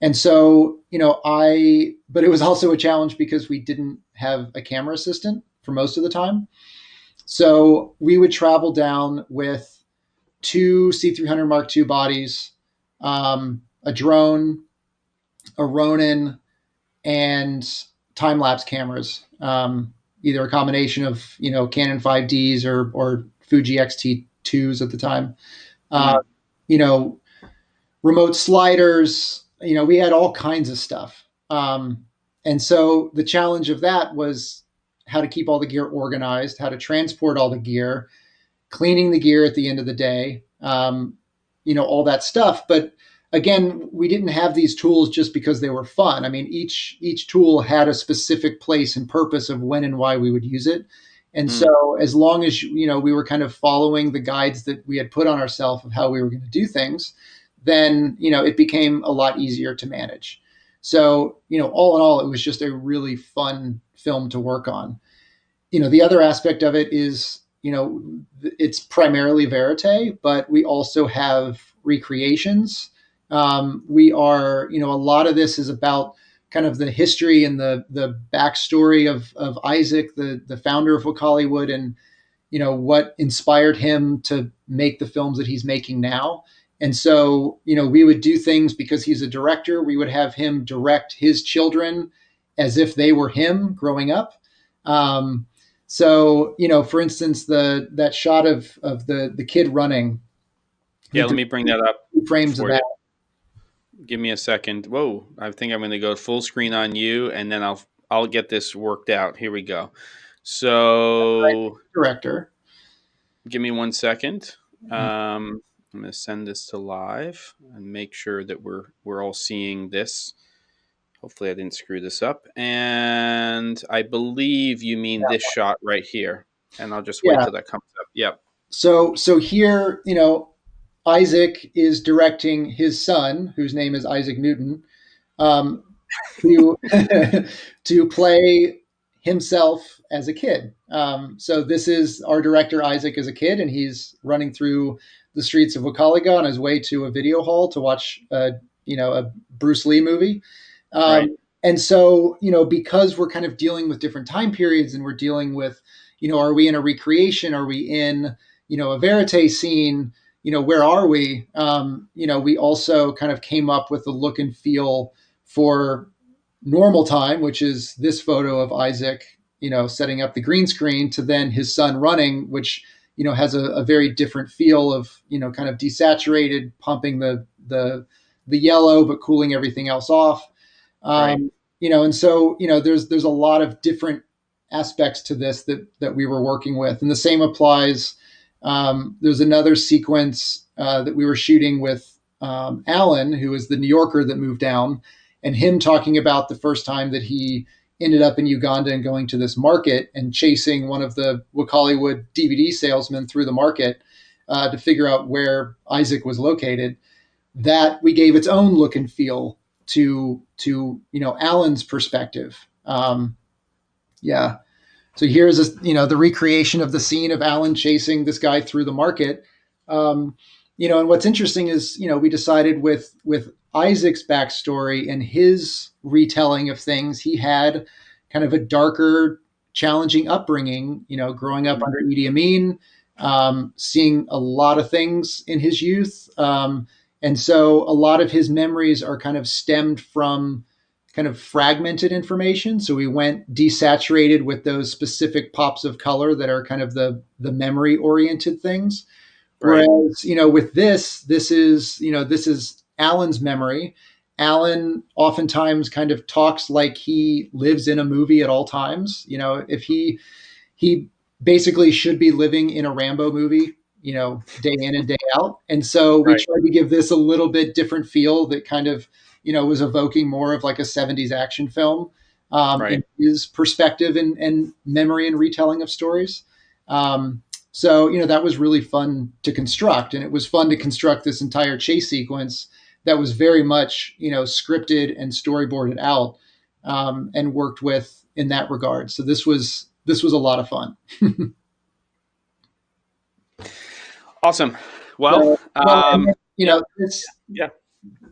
Speaker 2: And so, but it was also a challenge because we didn't have a camera assistant for most of the time. So we would travel down with two C300 Mark II bodies, a drone, a Ronin, and time lapse cameras, either a combination of Canon 5Ds or Fuji X-T2s at the time. Uh,
Speaker 1: mm.
Speaker 2: you know, Remote sliders. We had all kinds of stuff. And so the challenge of that was how to keep all the gear organized, how to transport all the gear, cleaning the gear at the end of the day, all that stuff. But again, we didn't have these tools just because they were fun. I mean, each tool had a specific place and purpose of when and why we would use it. And
Speaker 1: Mm.
Speaker 2: so as long as we were kind of following the guides that we had put on ourselves of how we were going to do things, then it became a lot easier to manage. So all in all, it was just a really fun film to work on. The other aspect of it is, it's primarily verite, but we also have recreations. We are, a lot of this is about kind of the history and the backstory of Isaac, the founder of Hollywood, and what inspired him to make the films that he's making now. And so we would do things because he's a director. We would have him direct his children as if they were him growing up. Um, so, for instance, that shot of the kid running
Speaker 1: Yeah,
Speaker 2: that
Speaker 1: let
Speaker 2: the
Speaker 1: me bring that up
Speaker 2: frames of
Speaker 1: for
Speaker 2: that.
Speaker 1: you. Give me a second. Whoa, I think I'm going to go full screen on you, and then I'll get this worked out. Here we go. So
Speaker 2: Director.
Speaker 1: give me 1 second. I'm going to send this to live and make sure that we're all seeing this. Hopefully, I didn't screw this up. And I believe you mean this shot right here. And I'll just wait
Speaker 2: Yeah.
Speaker 1: till that comes up. Yep.
Speaker 2: So here, Isaac is directing his son, whose name is Isaac Newton, um, to to play himself as a kid. So this is our director Isaac as a kid, and he's running through the streets of Wakaliga on his way to a video hall to watch a Bruce Lee movie.
Speaker 1: Right.
Speaker 2: And so, because we're kind of dealing with different time periods, and we're dealing with, are we in a recreation? Are we in, a verite scene? Where are we? We also kind of came up with the look and feel for normal time, which is this photo of Isaac, setting up the green screen, to then his son running, which, has a very different feel of, kind of desaturated, pumping the yellow, but cooling everything else off.
Speaker 1: Right.
Speaker 2: And so, there's a lot of different aspects to this that we were working with. And the same applies. There's another sequence that we were shooting with Alan, who is the New Yorker that moved down, and him talking about the first time that he ended up in Uganda and going to this market and chasing one of the Wakaliwood DVD salesmen through the market to figure out where Isaac was located. That we gave its own look and feel to Alan's perspective. Yeah. So here's the recreation of the scene of Alan chasing this guy through the market. And what's interesting is we decided with Isaac's backstory and his retelling of things, he had kind of a darker, challenging upbringing. Growing up
Speaker 1: Mm-hmm.
Speaker 2: under Idi Amin, seeing a lot of things in his youth, and so a lot of his memories are kind of stemmed from kind of fragmented information. So we went desaturated with those specific pops of color that are kind of the memory oriented things.
Speaker 1: Right.
Speaker 2: Whereas, with this is Alan's memory. Alan oftentimes kind of talks like he lives in a movie at all times. If he basically should be living in a Rambo movie, day in and day out. And so we
Speaker 1: Right.
Speaker 2: tried to give this a little bit different feel that kind of, was evoking more of like a 70s action film
Speaker 1: Right.
Speaker 2: in his perspective and memory and retelling of stories. So, that was really fun to construct. And it was fun to construct this entire chase sequence that was very much, scripted and storyboarded out and worked with in that regard. So this was a lot of fun.
Speaker 1: Awesome. Well,
Speaker 2: So, well, and then,
Speaker 1: yeah. Yeah.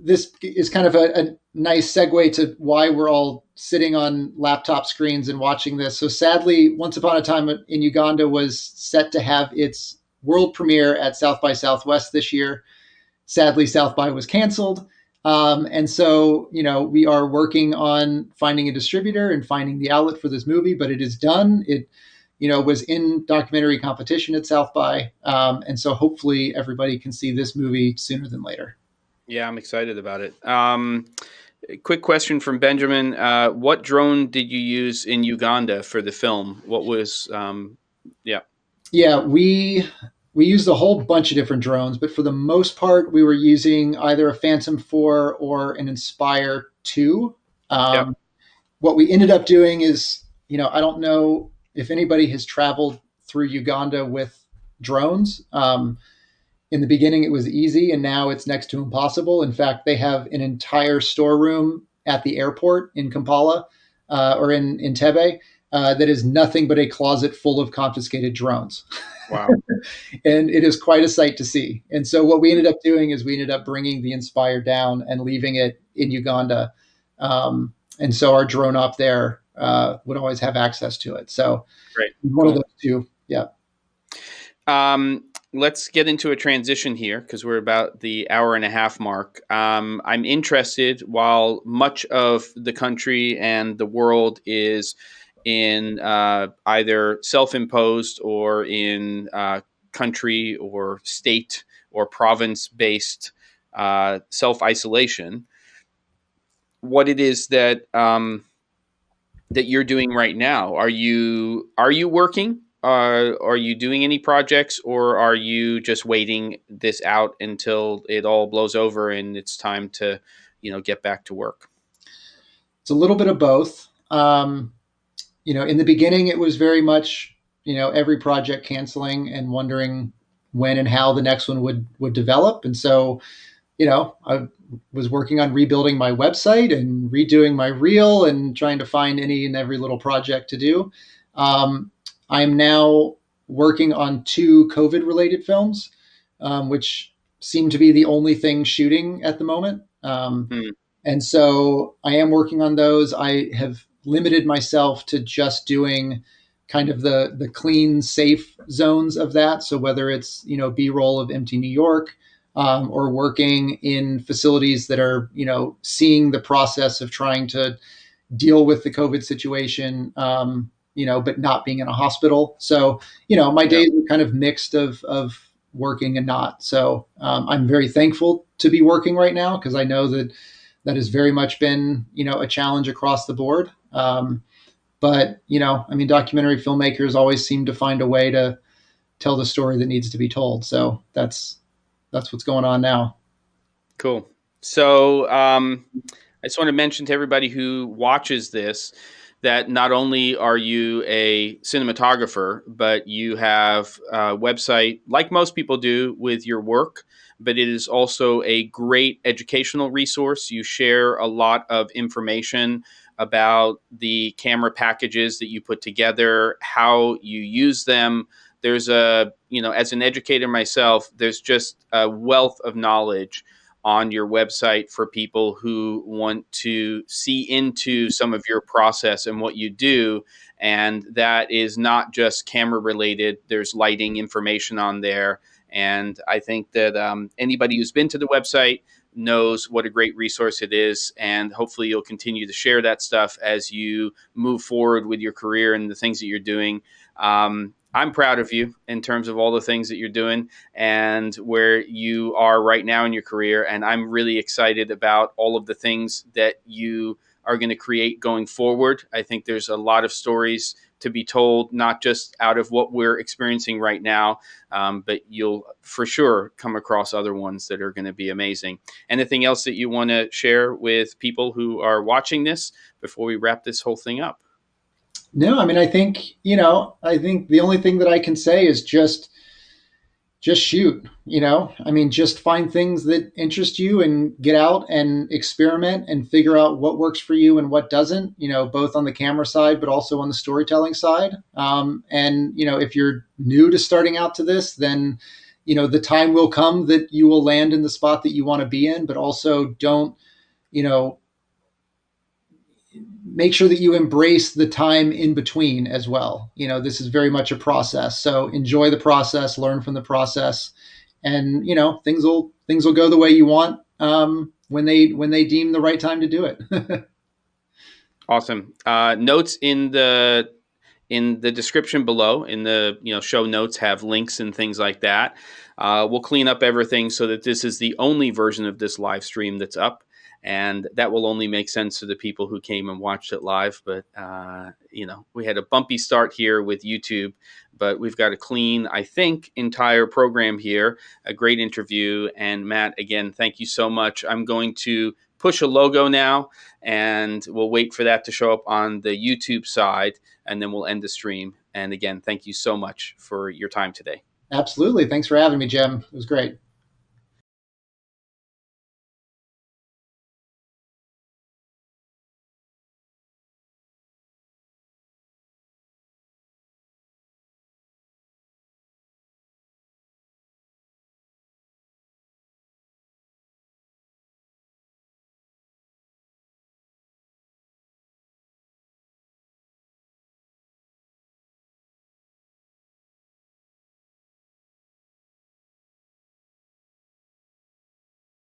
Speaker 2: this is kind of a nice segue to why we're all sitting on laptop screens and watching this. So sadly, Once Upon a Time in Uganda was set to have its world premiere at South by Southwest this year. Sadly, South by was canceled. And so, we are working on finding a distributor and finding the outlet for this movie, but it is done. It, was in documentary competition at South by. And so hopefully everybody can see this movie sooner than later.
Speaker 1: Yeah, I'm excited about it. Quick question from Benjamin. What drone did you use in Uganda for the film? What was, yeah.
Speaker 2: Yeah, we used a whole bunch of different drones, but for the most part, we were using either a Phantom 4 or an Inspire 2.
Speaker 1: Yep.
Speaker 2: What we ended up doing is, I don't know if anybody has traveled through Uganda with drones. In the beginning, it was easy, and now it's next to impossible. In fact, they have an entire storeroom at the airport in Kampala or in Entebbe that is nothing but a closet full of confiscated drones.
Speaker 1: Wow.
Speaker 2: And it is quite a sight to see. And so what we ended up doing is we ended up bringing the Inspire down and leaving it in Uganda. And so our drone up there would always have access to it. So
Speaker 1: Great.
Speaker 2: one of
Speaker 1: Cool.
Speaker 2: those two. Yeah.
Speaker 1: let's get into a transition here because we're about the hour and a half mark. I'm interested, while much of the country and the world is in either self imposed or in country or state or province based self isolation, what it is that you're doing right now. Are you working? Are you doing any projects, or are you just waiting this out until it all blows over and it's time to, get back to work?
Speaker 2: It's a little bit of both. In the beginning, it was very much, every project canceling and wondering when and how the next one would develop. And so, I was working on rebuilding my website and redoing my reel and trying to find any and every little project to do. Um, I'm now working on two COVID related films, which seem to be the only thing shooting at the moment.
Speaker 1: Hmm.
Speaker 2: And so I am working on those. I have limited myself to just doing kind of the clean, safe zones of that. So whether it's, B-roll of empty New York, or working in facilities that are, seeing the process of trying to deal with the COVID situation, but not being in a hospital. So, my
Speaker 1: Yeah.
Speaker 2: days are kind of mixed of working and not. So I'm very thankful to be working right now because I know that has very much been, a challenge across the board. But, documentary filmmakers always seem to find a way to tell the story that needs to be told. So that's what's going on now.
Speaker 1: Cool. So I just want to mention to everybody who watches this that not only are you a cinematographer, but you have a website like most people do with your work, but it is also a great educational resource. You share a lot of information about the camera packages that you put together, how you use them. There's as an educator myself, there's just a wealth of knowledge on your website for people who want to see into some of your process and what you do. And that is not just camera related, there's lighting information on there. And I think that anybody who's been to the website knows what a great resource it is. And hopefully, you'll continue to share that stuff as you move forward with your career and the things that you're doing. I'm proud of you in terms of all the things that you're doing and where you are right now in your career. And I'm really excited about all of the things that you are going to create going forward. I think there's a lot of stories to be told, not just out of what we're experiencing right now, but you'll for sure come across other ones that are going to be amazing. Anything else that you want to share with people who are watching this before we wrap this whole thing up?
Speaker 2: No, I think the only thing that I can say is just shoot, just find things that interest you and get out and experiment and figure out what works for you and what doesn't, both on the camera side, but also on the storytelling side. And, if you're new to starting out to this, then, the time will come that you will land in the spot that you want to be in, but also don't, you know, make sure that you embrace the time in between as well. This is very much a process. So enjoy the process, learn from the process, and things will go the way you want when they deem the right time to do it.
Speaker 1: Awesome. Notes in the description below, in the show notes, have links and things like that. We'll clean up everything so that this is the only version of this live stream that's up, and that will only make sense to the people who came and watched it live. But we had a bumpy start here with YouTube, but we've got a clean, I think, entire program here. A great interview, and Matt, again, thank you so much. I'm going to push a logo now, and we'll wait for that to show up on the YouTube side, and then we'll end the stream. And again, thank you so much for your time today.
Speaker 2: Absolutely. Thanks for having me, Jim. It was great.